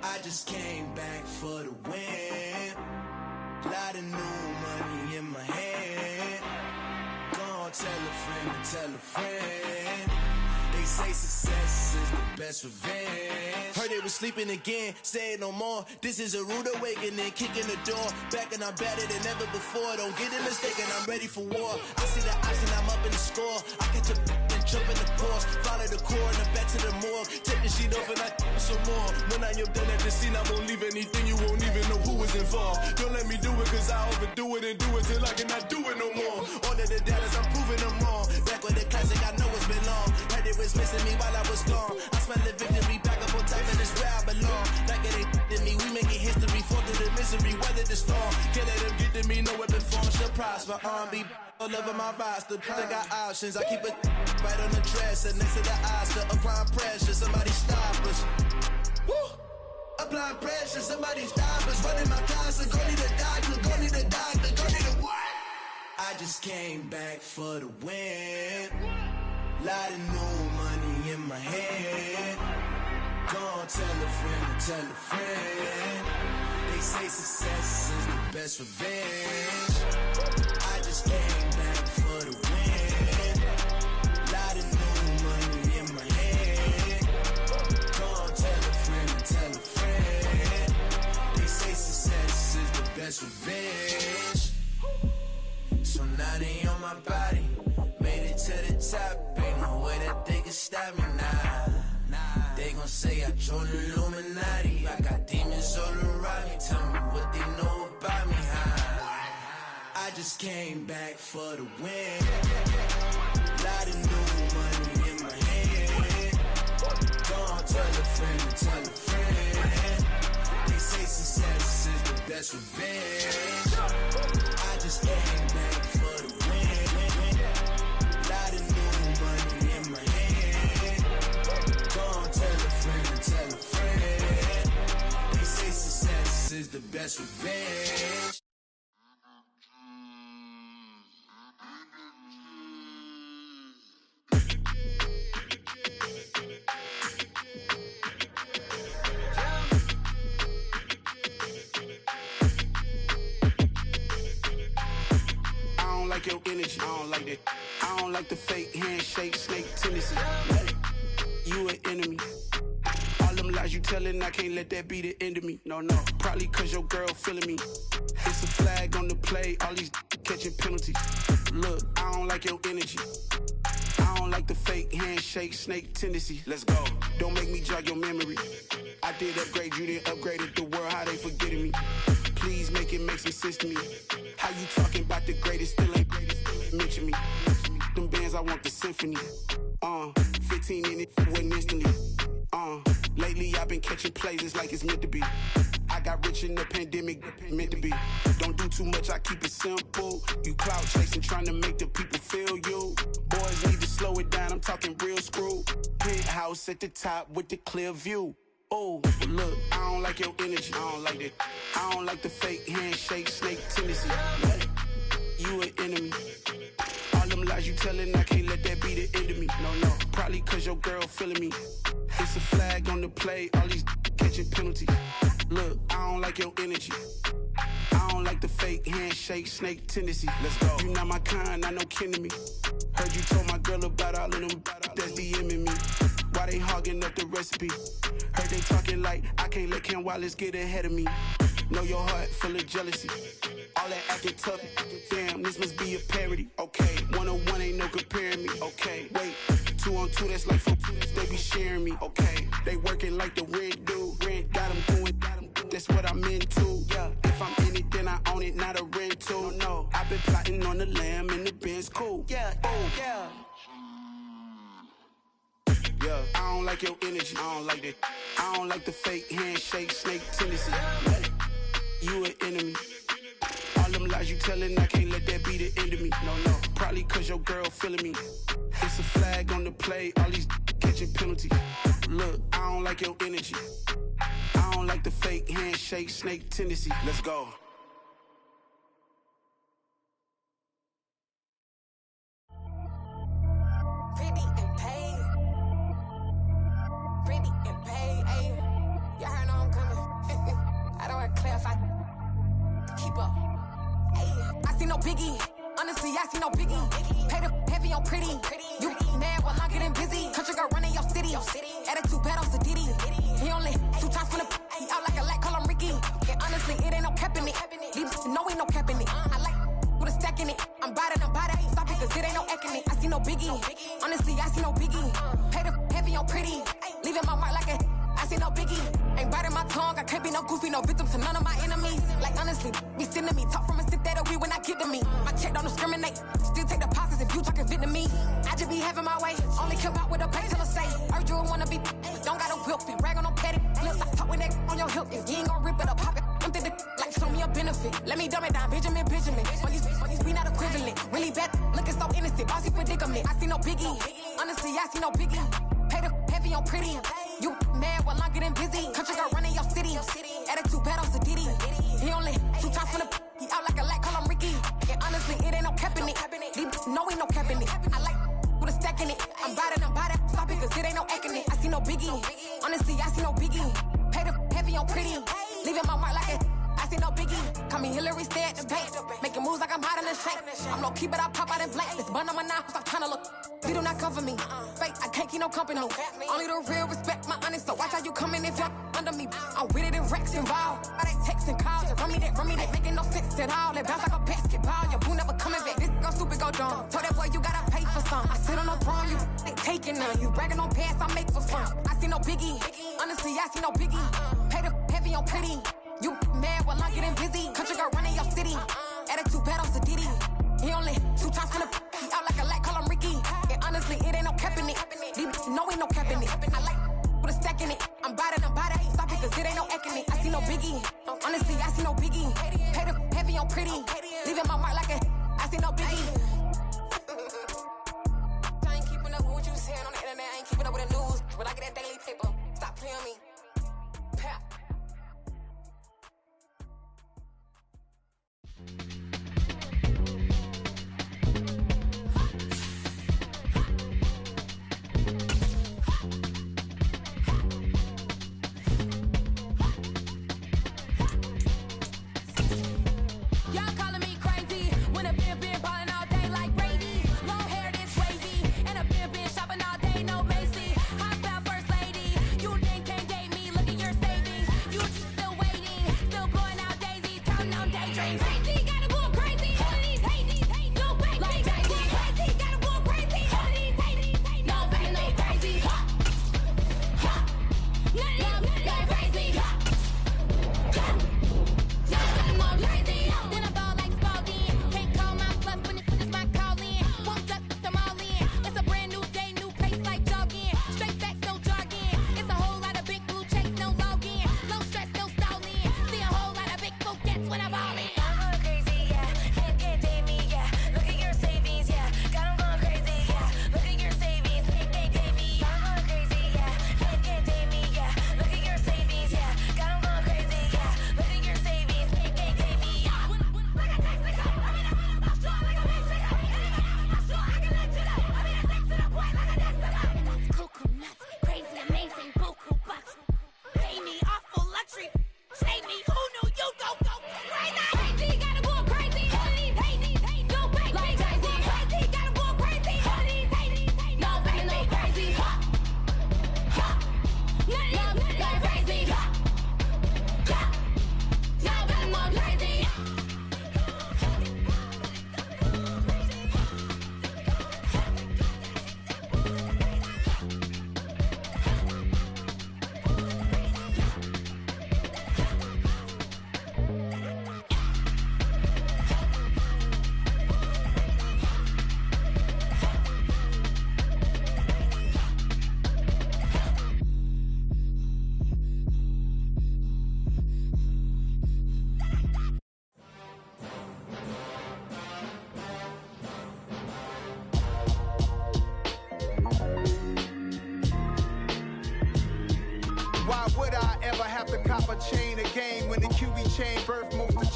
[SPEAKER 5] I just came back for the win. Lot of new money in my hand. Go on, tell a friend to tell a friend. They say success is the best revenge. Heard they was sleeping again, say it no more. This is a rude awakening, kicking the door. Back and I'm better than ever before. Don't get it mistaken, I'm ready for war. I see the option, I'm up in the score. I catch a and jump in the course. Follow the core and the back to the morgue. Take the sheet off and I some more. When I am done at the scene, I won't leave anything. You won't even know who was involved. Don't let me do it, cause I overdo it and do it till I cannot do it no more. All of the doubters, I'm proving them wrong. Back with the classic, I know it's been long. Heard it was missing me while I was gone. I smell the victory back up on top, and it's where I belong. Like it ain't to me, we making history. Fall through the misery, weather the storm. Can't let them get to me, no weapon form shall prosper. Be all over my roster, I got options. I keep it right on the dresser, next to the Oscar. Applying pressure, somebody stop us. Woo! Applying pressure, somebody stop us. Running my closet, go need a doctor, go need a doctor, go need a what? I just came back for the win. Lot of new money in my head. Go tell a friend and tell a friend. They say success is the best revenge. I just came back for the win. Lot of new money in my head. Go tell a friend and tell a friend. They say success is the best revenge. So now they on my body. Made it to the top. Ain't no way that they can stop me now. They gon' say I joined the Illuminati. I got demons all around me. Tell me what they know about me, huh? I just came back for the win. Lot of new money in my head. Gonna tell a friend and tell a friend. They say success is the best revenge. I just came back for the win. Lot of new money in my head. Gonna tell a friend and tell a friend. They say success is the best revenge.
[SPEAKER 6] Your energy, I don't like that. I don't like the fake handshake, snake tendency. You an enemy. All them lies you telling, I can't let that be the end of me. No, probably cause your girl feeling me. It's a flag on the play, all these catching penalties. Look, I don't like your energy. I don't like the fake handshake, snake tendency. Let's go. Don't make me jog your memory. I did upgrade, you didn't upgrade it. The world, how they forgetting me. Please make it make some sense to me. How you talking about the greatest, still ain't greatest, mention me. Them bands, I want the symphony. 15 in it, wasn't instantly. Lately I've been catching plays, it's like it's meant to be. I got rich in the pandemic, meant to be. Don't do too much, I keep it simple. You clout chasing, trying to make the people feel you. Boys need to slow it down, I'm talking real screw. Penthouse at the top with the clear view. Oh, look, I don't like your energy, I don't like that. I don't like the fake handshake, snake tendency. You an enemy. All them lies you telling, I can't let that be the end of me. No, probably cause your girl feeling me. It's a flag on the play, all these catching penalties. Look, I don't like your energy. I don't like the fake handshake, snake tendency. Let's go. You not my kind, not no kin to me. Heard you told my girl about all of them that's DMing me. Why they hogging up the recipe? Heard they talking like I can't let Ken Wallace get ahead of me. Know your heart full of jealousy. All that acting tough. Damn, this must be a parody. Okay, 1-on-1 ain't no comparing me. Okay, wait, 2-on-2 that's like 4. They be sharing me. Okay, they working like the rent do. Rent got them doing. That's what I'm into. Yeah, if I'm in it, then I own it, not a rental. No, I've been plotting on the lamb and the Benz cool. Yeah, oh yeah. Yeah, I don't like your energy, I don't like that. I don't like the fake handshake, snake tendency. You an enemy. All them lies you telling, I can't let that be the end of me. No, probably cause your girl feeling me. It's a flag on the play, all these catching penalties. Look, I don't like your energy. I don't like the fake handshake, snake tendency. Let's go.
[SPEAKER 7] Pretty and paid. Pretty and paid, ayy. Y'all heard know I'm coming. I don't want to clarify. Keep up. Ayy. I see no biggie. Honestly, I see no biggie. Pay the heavy on pretty. You mad while I'm getting busy. Country girl biggie. Honestly, I see no biggie. Pay the heavy on pretty. Leaving my mark like a, I see no biggie. Ain't biting my tongue, I can't be no goofy, no victim to none of my enemies. Like honestly, be sending me talk from a stick that'll be when I get to me. My check don't discriminate, still take deposits if you talking Vietnamese. I just be having my way, only come out with a pay till I say. Heard you wanna be, but don't got a whip, and rag on no petty. Look, I talk with that on your hip, if you ain't gon' rip it or pop it. Empty the like show me a benefit. Let me dumb it down, Benjamin. For these we not equivalent. Really bad, looking so innocent. Bossy predicament. I see no biggie. Honestly, I see no biggie. Pay the heavy on pretty. You mad while I'm getting busy. Country girl running your city. Attitude bad on Diddy. He only 2 times from the. He out like a light, call him Ricky. And honestly, it ain't no cap in it. No, ain't no cap in it. I like with a stack in it. I'm biting, stop it, cause it ain't no acting it. I see no biggie. Honestly, I see no biggie. Pay the heavy on pretty. Leaving my mark like it. I see no biggie. Call me Hillary, stay at the bank. Making moves like I'm hot in the shank. I'm low key, but I pop out in blank. This bun on my knife, stop trying to look. You do not cover me. Fake, I can't keep no company. Only the real respect my honest. So watch how you coming if you're under me. I'm with it and Rex involved. All they texting calls. Run me that, making no sense at all. They bounce like a basketball. Your boo never coming back. This go stupid, go dumb. Told that boy you gotta pay for some. I sit on no throne, you ain't taking none. You bragging on past, I make for fun. I see no biggie. Honestly, I see no biggie. Pay the heavy on pretty. You mad while I'm getting busy. Country girl running your city. Attitude bad on Diddy. He only 2 times from the. He out like a light, call him Ricky. And honestly, it ain't no cap in it. No, ain't no cap in it. I like with a stack in it. I'm biting, stop it, cause it ain't no acting it. I see no biggie. Honestly, I see no biggie. Pay the heavy on pretty. Leaving my mark like a. I see no biggie. I ain't keeping up with what you saying on the internet. I ain't keeping up with the news. When I get that daily paper, stop playing me. Pap.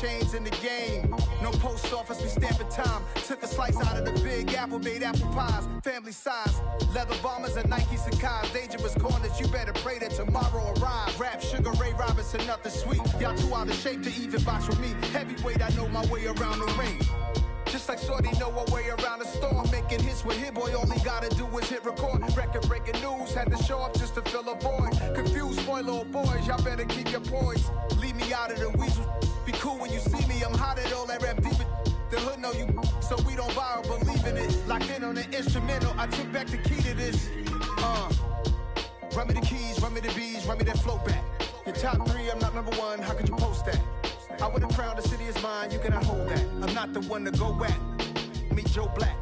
[SPEAKER 6] Chains in the game. No post office, we stamping time. Took a slice out of the big apple, made apple pies. Family size, leather bombers and Nike Sacai's. Dangerous corners, you better pray that tomorrow arrives. Rap, Sugar Ray Robinson, nothing sweet. Y'all too out of shape to even box with me. Heavyweight, I know my way around the ring. Just like Shorty know her way around the storm. Making hits with Hit Boy, all he gotta do is hit record. Record breaking news, had to show up just to fill a void. Confused, spoiled little boys, y'all better keep your poise. Leave me out of the weasel. Be cool when you see me, I'm hot at all that rap deep. The hood know you, so we don't borrow, believe
[SPEAKER 8] leaving it. Locked in on the instrumental, I took back the key to this. Run me the keys, run me the bees, run me that flow back. Your top 3, I'm not number 1, how could you post that? I would have crowned the city is mine, you cannot hold that. I'm not the one to go at. Meet Joe Black.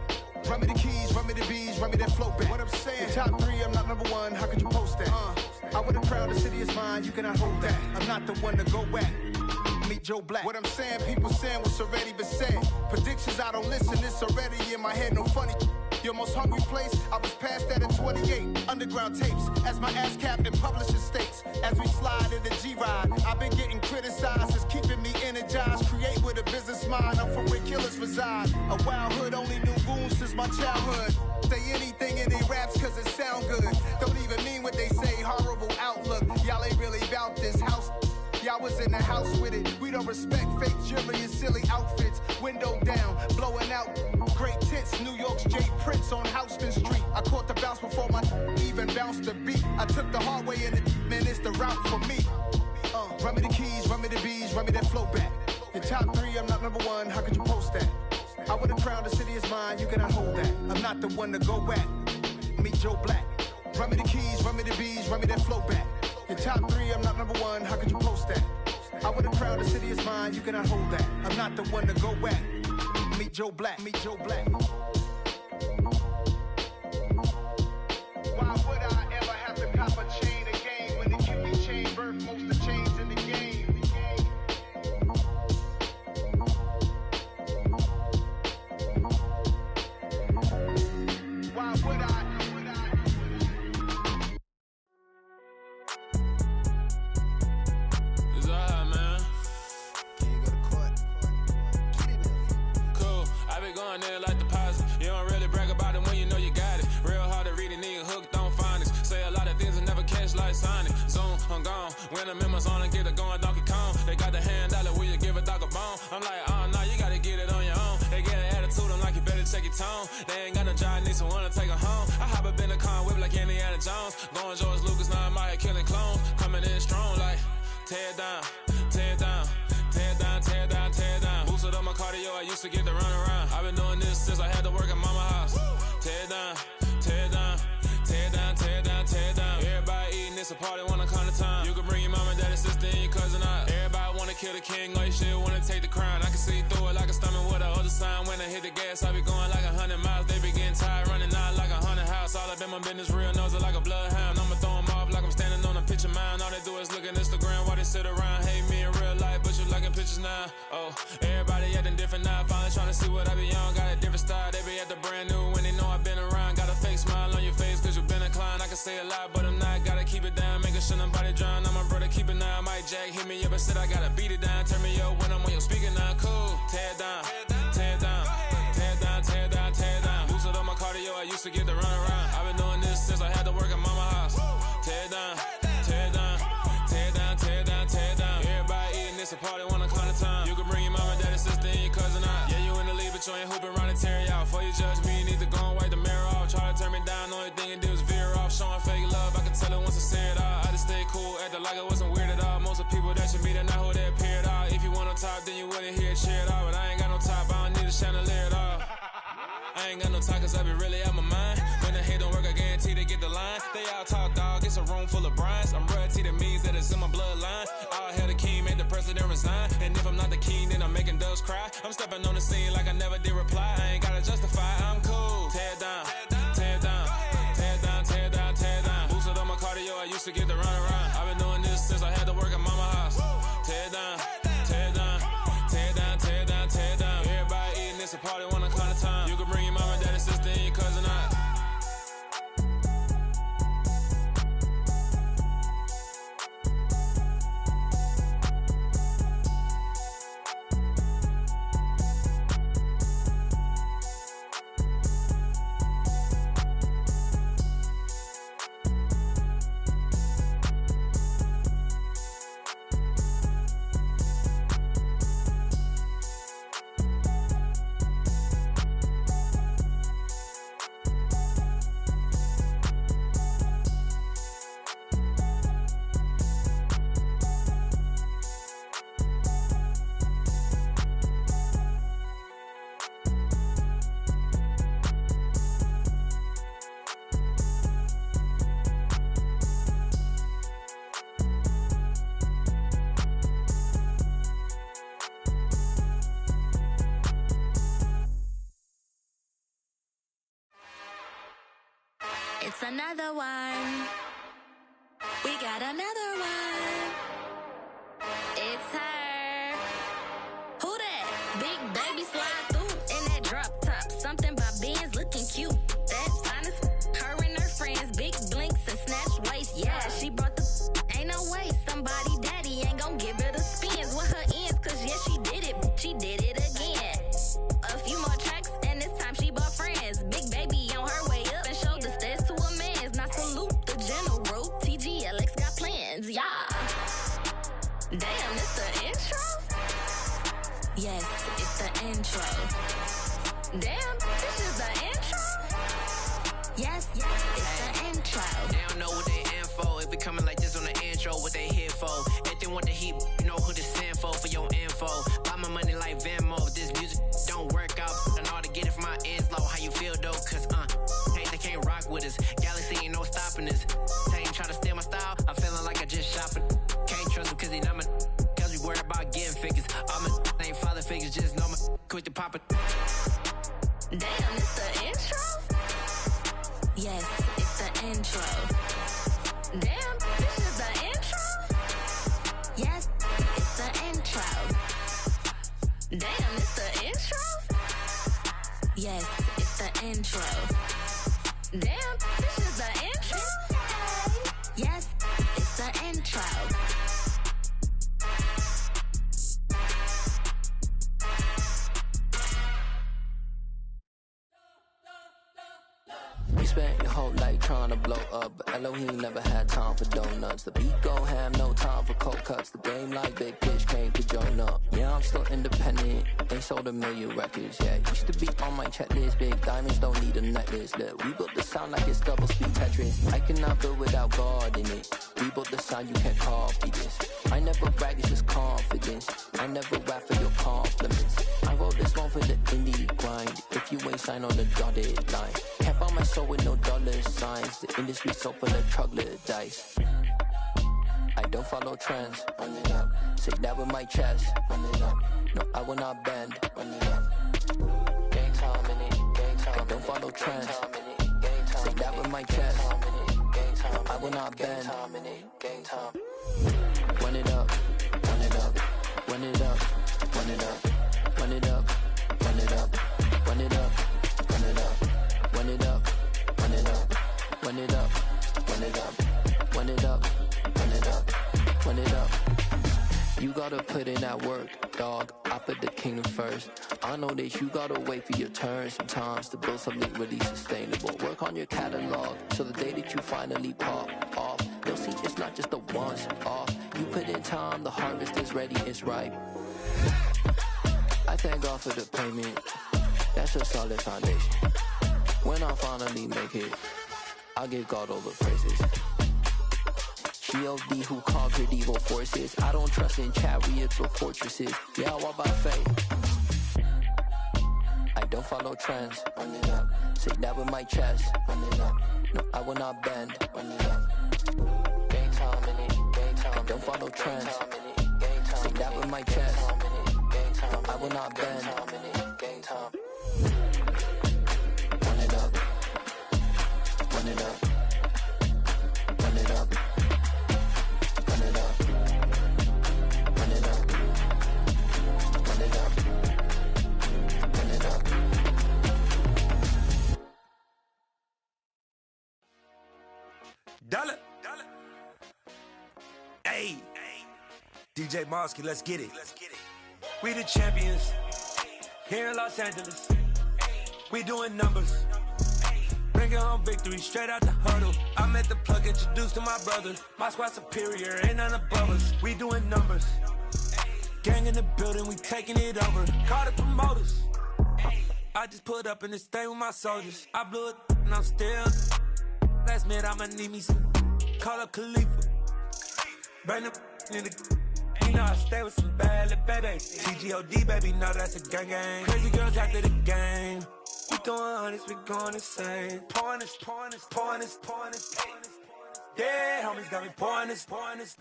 [SPEAKER 8] Run me the keys, run me the bees, run me that flow back. What I'm saying, your top 3, I'm not number 1, how could you post that? I would have crowned the city is mine, you cannot hold that. I'm not the one to go at. Meet Joe Black. What I'm saying, people saying what's already been said. Predictions, I don't listen, it's already in my head, no funny. Your most hungry place, I was past that at 28. Underground tapes, as my ass cap in publishing states. As we slide in the G-Ride, I've been getting criticized, it's keeping me energized. Create with a business mind, I'm from where killers reside. A wild hood, only knew goons since my childhood. Say anything in they raps cause it sound good. Don't even mean what they say, horrible outlook. Y'all ain't really about this house. Y'all was in the house with it. We don't respect fake jewelry and silly outfits. Window down, blowing out great tits. New York's J. Prince on Houston Street. I caught the bounce before my even bounced the beat. I took the hard way in it, man, it's the route for me. Run me the keys, run me the bees, run me that flow back. Your top 3, I'm not number 1, how could you post that? I would have crowned the city is mine, you cannot hold that. I'm not the one to go at. Meet Joe Black. Run me the keys, run me the bees, run me that flow back. Your top 3, I'm not number 1, how could you post that? I would have crowned the city is mine, you cannot hold that. I'm not the one to go at. Meet Joe Black, meet Joe Black. Why would I ever have to cop a chain again when the QB chain birthed most of the chains in the game? Why would I?
[SPEAKER 9] Going there like deposit. You don't really brag about it when you know you got it. Real hard to read a nigga hooked on phonics. Say a lot of things and never catch like Sonic. Zoom, I'm gone. When the members on and get it going Donkey Kong. They got the hand dollar, will you give a dog a bone? I'm like, oh no, you gotta get it on your own. They get an attitude, I'm like, you better check your tone. They ain't got no job, need someone to take her home. I hop up in the car, whip like Indiana Jones. Going George Lucas, now I'm out here killing clones. Coming in strong like, tear down, tear down. Tear down, tear down, tear down. Boosted up my cardio, I used to get to run around. I've been doing this since I had to work at mama house. Tear down, tear down, tear down, tear down, tear down. Everybody eating, it's a party, wanna come to time. You can bring your mama, daddy, sister, and your cousin out. Everybody wanna kill the king, or you shit wanna take the crown. I can see through it like a stomach with a other sign. When I hit the gas, I be going like 100 miles. They be getting tired, running out like 100 house. All up in my business, real nose like a bloodhound. I'ma throw them off like I'm standing on a picture mound. All they do is look at Instagram while they sit around. Hate me in real life, but you liking pictures now. Oh, everybody acting different now. Finally trying to see what I be on. Got a different style, they be at the brand new when they know I've been around. Got a fake smile on your face cause you been inclined. I can say a lot, but I'm not. Gotta keep it down, making sure nobody drown. I'm my brother, keep it now. Mike Jack hit me up and said I gotta beat it down. Turn me up when I'm on your speaker now. Cool, tear down, tear down, tear down, tear down, tear down. Boosted up my cardio, I used to get to run around. I've been doing this since I had to work at mama house. Tear down, tear down, tear down, tear down, tear down. Everybody eating, it's a party, wanna come to time. You can bring your mama, daddy, sister, and your cousin out. Yeah, you in the league, but you ain't hooping around and tear you out. Before you judge me, you need to go and wipe the mirror off. Try to turn me down, only thing you do is veer off. Showing fake love, I can tell it once I say it all. I just stay cool, acting like it wasn't weird at all. Most of the people that you meet are not who they appear at all. If you want on top, then you wouldn't hear it cheer at all. But I ain't got no top, I don't need a chandelier at all. I ain't got no talk cause I be really out my mind. When the hate don't work, I guarantee they get the line. They all talk dog, it's a room full of brinds. I'm royalty, that means that it's in my bloodline. All hell the king, made the president resign. And if I'm not the king, then I'm making doves cry. I'm stepping on the scene like I never did reply. I ain't gotta justify, I'm cool. Tear down, tear down, tear down, tear down, tear down. Boosted up my cardio, I used to get to run around. I've been doing this since I had to work at mama house. Tear down, tear down, tear down, tear down, tear down. Everybody eating, it's a party, wanna come to time. You can bring your mama, daddy, sister, and your cousin out.
[SPEAKER 10] It's another one. We got another one. It's her. Who that? Big baby slide through in that drop top. Something by Benz looking cute. That's honest. Her and her friends, big blinks and snatch waist. Yeah, she brought the. Ain't no way somebody daddy ain't gon' give her the spins with her ends. Cause yeah, she did it. She did it again. A few more tracks and this time she bought friends. Big baby on her way up and showed the stairs to a man's. Now salute the general. TGLX got plans, yeah. Damn, it's the intro? Yes, it's the intro. Damn, this is the intro? Yes, it's the intro.
[SPEAKER 11] They don't know what they in for. If we coming like this on the intro, what they here for? If they want the heat, you know who to send for your info. Buy my money like Venmo. If this music don't work out, and all to get it from my ends low. How you feel though? Cause hey, they can't rock with us. Galaxy ain't no stopping this. They ain't try to steal my style. I'm feeling like I just shopping. Can't trust them cause they not my. Cause we worried about getting figures. All my ain't father figures, just know my quick to pop it.
[SPEAKER 10] Damn, it's the intro? Yes, it's the intro. Damn, this is the intro? Yes, it's the intro. Damn, it's the intro? Yes, it's the intro. Damn, this is the intro? Yes, it's the intro.
[SPEAKER 12] You spent your whole life trying to blow up, but Elohim never had time for donuts. The beat go ham, no time for cold cuts. The game like Big Pitch came to join up. Yeah, I'm still independent, ain't sold a million records yet. Used to be on my checklist, big diamonds don't need a necklace. Look, we built the sound like it's double speed Tetris. I cannot build without God in it. We built the sound, you can't copy this. I never brag, it's just confidence. I never rap for your compliments. I wrote this one for the indie grind. If you ain't signed on the dotted line, can't buy my soul with no dollar signs. The industry so full of troglodytes. I don't follow trends. Run it up. Say that with my chest. Run it up. No, I will not bend. Run it up. Gang time in it. Gang time. I don't follow trends. Say that with my chest. I will not bend. Gang time. Run it up. Run it up. Run it up. Run it up. Run it up. Run it up. Run it up. Run it up. Run it up. Run it up. Run it up. Run it up. Run it up. Run it up. Run it up. You gotta put in that work, dog. I put the kingdom first. I know that you gotta wait for your turn sometimes to build something really sustainable. Work on your catalog so the day that you finally pop off, they'll see it's not just a once off. You put in time, the harvest is ready, it's ripe. I thank God for the payment. That's a solid foundation. When I finally make it, I'll give God all the praises. G.O.D. who conquered evil forces. I don't trust in chariots or fortresses. Yeah, I walk by faith. I don't follow trends. Run it up. Say that with my chest. Run it up. No, I will not bend. Run it up. Gang time in it. Gang time. I don't follow trends. Say that with my chest. I will not bend. Gang time. Run it up. Run it up. Run it up. Run it up. Run it up. Run it up. Run it up.
[SPEAKER 13] Dollar. Hey. DJ Mosky, let's get it. We the champions here in Los Angeles. We doing numbers. Bringing home victory straight out the huddle. I'm at the plug, introduced to my brother. My squad superior, ain't none above us. We doing numbers. Gang in the building, we taking it over. Call the promoters. I just put up in this thing with my soldiers. I blew it and I'm still. Last minute I'ma need me some. Call up Khalifa. Bring them in the. You know I stay with some bad little baby. TGOD baby, know that's a gang gang. Crazy girls after the game. We throwing hundreds, we going insane. Pouring this. Dead homies got me pouring this.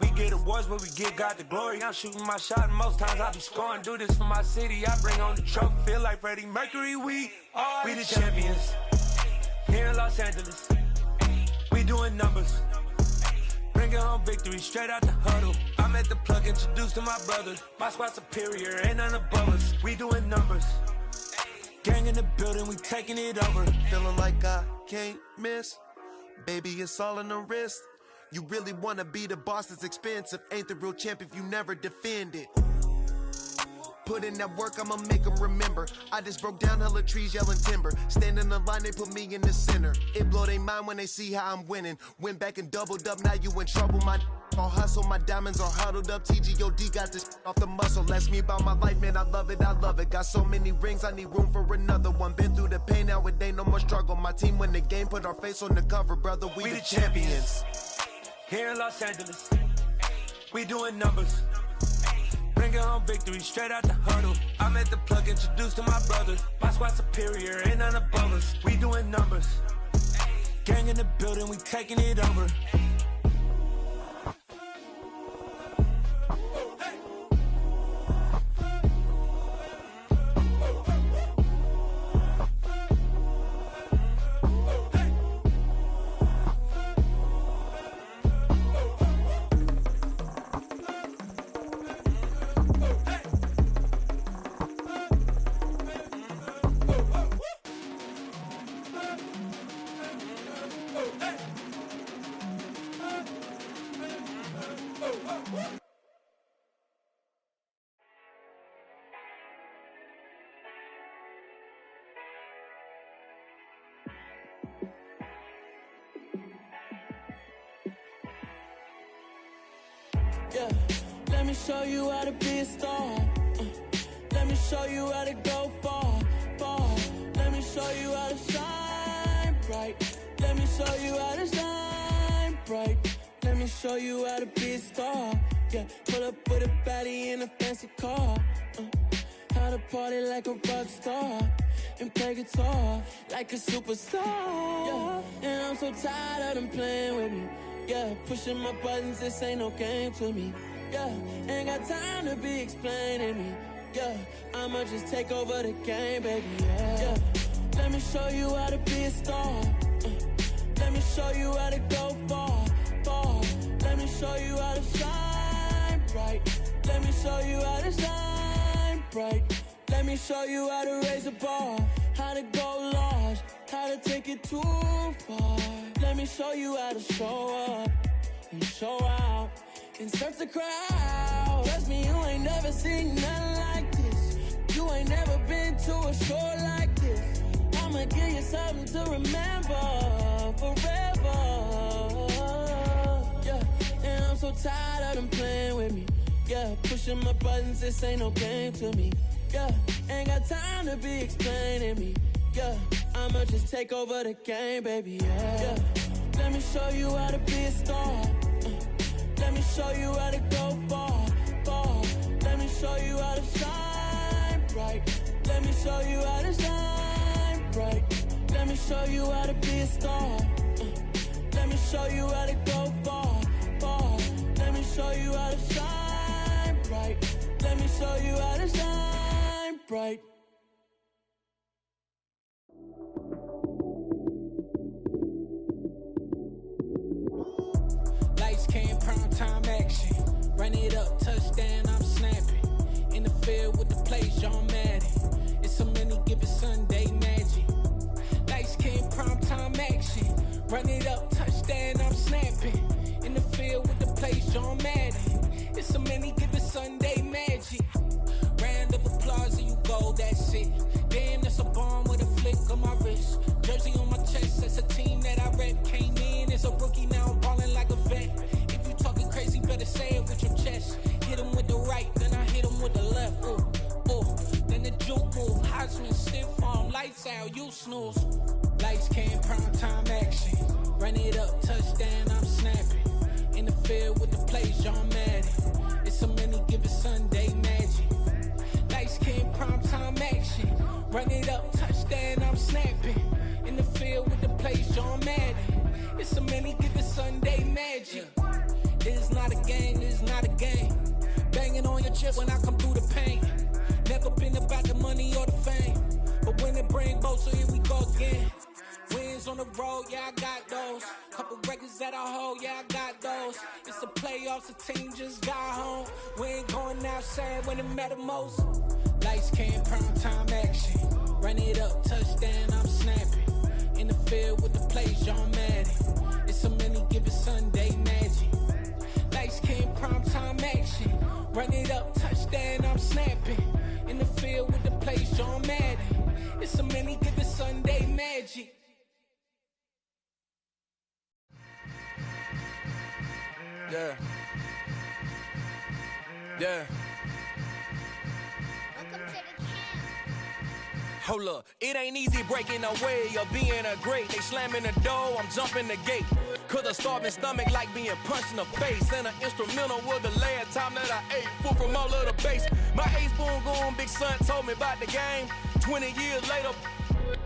[SPEAKER 13] We get awards, but we give God the glory. I'm shooting my shot, and most times I be scoring. Do this for my city, I bring on the trophy. Feel like Freddie Mercury, we the champions here in Los Angeles. home victory straight out the huddle. I'm at the plug, introduced to my brother. My squad superior, ain't none above us. We doing numbers. Gang in the building, we taking it over.
[SPEAKER 14] Feeling like I can't miss. Baby, it's all in the wrist. You really wanna be the boss, it's expensive. Ain't the real champ if you never defend it. Put in that work, I'ma make them remember. I just broke down hella trees, yelling timber. Stand in the line, they put me in the center. It blow they mind when they see how I'm winning. Went back and doubled up, now you in trouble. My all hustle, my diamonds are huddled up. TGOD got this off the muscle. Ask me about my life, man, I love it, I love it. Got so many rings, I need room for another one. Been through the pain, now it ain't no more struggle. My team win the game, put our face on the cover, brother. We the champions.
[SPEAKER 13] Here in Los Angeles, we doing numbers. Bringing home victory straight out the huddle. I'm at the plug, introduced to my brother. My squad superior, ain't none above us. We doing numbers. Gang in the building, we taking it over.
[SPEAKER 15] Yeah, let me show you how to be a star. Let me show you how to go far, far. Let me show you how to shine bright. Let me show you how to shine bright. Let me show you how to be a star. Yeah, pull up with a baddie in a fancy car. How to party like a rock star and play guitar like a superstar. Yeah, and I'm so tired of them playing with me. Yeah, pushing my buttons, this ain't no game to me. Yeah, ain't got time to be explaining me. Yeah, I'ma just take over the game, baby. Yeah, let me show you how to be a star. Let me show you how to go far, far. Let me show you how to shine bright. Let me show you how to shine bright. Let me show you how to raise a bar, how to go large, how to take it too far. Let me show you how to show up and show out and surf the crowd. Trust me, you ain't never seen nothing like this. You ain't never been to a show like this. I'ma give you something to remember forever. Yeah, and I'm so tired of them playing with me. Yeah, pushing my buttons, this ain't no game to me. Yeah, ain't got time to be explaining me. Yeah, I'ma just take over the game, baby. Yeah, let me show you how to be a star. Let me show you how to go far, far. Let me show you how to shine bright. Let me show you how to shine bright. Let me show you how to be a star. Let me show you how to go far, far. Let me show you how to shine bright. Let me show you how to shine bright.
[SPEAKER 16] Lights came, prime time action. Run it up, touchdown, I'm snapping. In the field with the plays, John Madden. It's so many, give it Sunday magic. Lights came, prime time action. Run it up, touchdown, I'm snapping. In the field with the plays, John Madden. It's so many, give it Sunday magic. Round of applause and you go, that's it. Damn, that's a bomb with a flick on my wrist. Jersey on my chest, that's a team that I rep. Came in as a rookie, now I'm ballin' like a vet. If you talking crazy, better say it with your chest. Hit him with the right, then I hit him with the left. Ooh, ooh. Then the juke move, Heisman, stiff arm, lights out, you snooze. Lights came, prime time action. Run it up, touchdown, I'm snapping. In the field with the plays, John Madden. It's so many, give it Sunday magic. Lights came, prime time action. Run it up, touchdown, I'm snapping. In the field with the plays, John Madden. It's so many, give it Sunday magic. This is not a game, this is not a game. Banging on your chest when I come through the pain. Never been about the money or the fame. But when it bring both, so here we go again. Wins wins on the road, yeah, I got those. Couple records that I hold, yeah, I got those. It's the playoffs, the team just got home. We ain't going outside when it matter most. Lights came, prime time action. Run it up, touchdown, I'm snapping. In the field with the plays, John Madden. It's a many given Sunday magic. Lights came, prime time action. Run it up, touchdown, I'm snapping. In the field with the plays, John Madden. It's a many given Sunday magic.
[SPEAKER 17] Yeah. Yeah. Hold up, it ain't easy breaking away or being a great. They slamming the door, I'm jumping the gate. Cause a starving stomach like being punched in the face. And an instrumental was the last time that I ate. Food from all of the bass. My ace boom goon, big son told me about the game. 20 years later,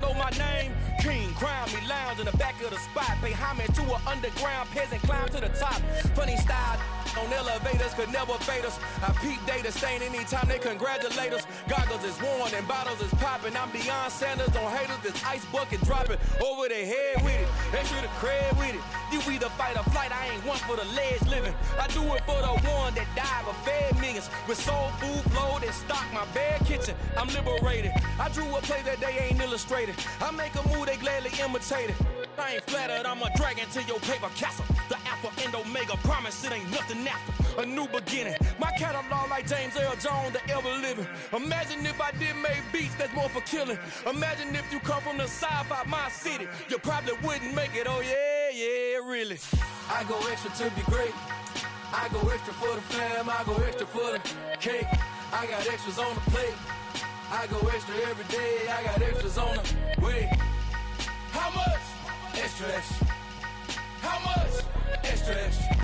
[SPEAKER 17] know my name. King, crown me, lounge in the back of the spot. Pay homage to an underground peasant, climb to the top. Funny style on elevators could never fade us. I peep data stain anytime they congratulate us. Goggles is worn and bottles is popping. I'm Deion Sanders on haters, this ice bucket dropping over their head with it. Extra the cred with it. You either fight or flight, I ain't one for the ledge living. I do it for the one that died but fed millions. With soul food flowed and stocked my bad kitchen. I'm liberated. I drew a play that they ain't illustrated. I make a move, they gladly imitate it. I ain't flattered, I'm a dragon to your paper castle. The Alpha and Omega, promise it ain't nothing after. A new beginning. My catalog like James Earl Jones, the ever living. Imagine if I did make beats that's more for killing. Imagine if you come from the sci-fi my city. You probably wouldn't make it, oh yeah, really.
[SPEAKER 13] I go extra to be great. I go extra for the fam, I go extra for the cake. I got extras on the plate. I go extra every day, I got extras on the way. How much? Extra, extra. How much? Extra, extra.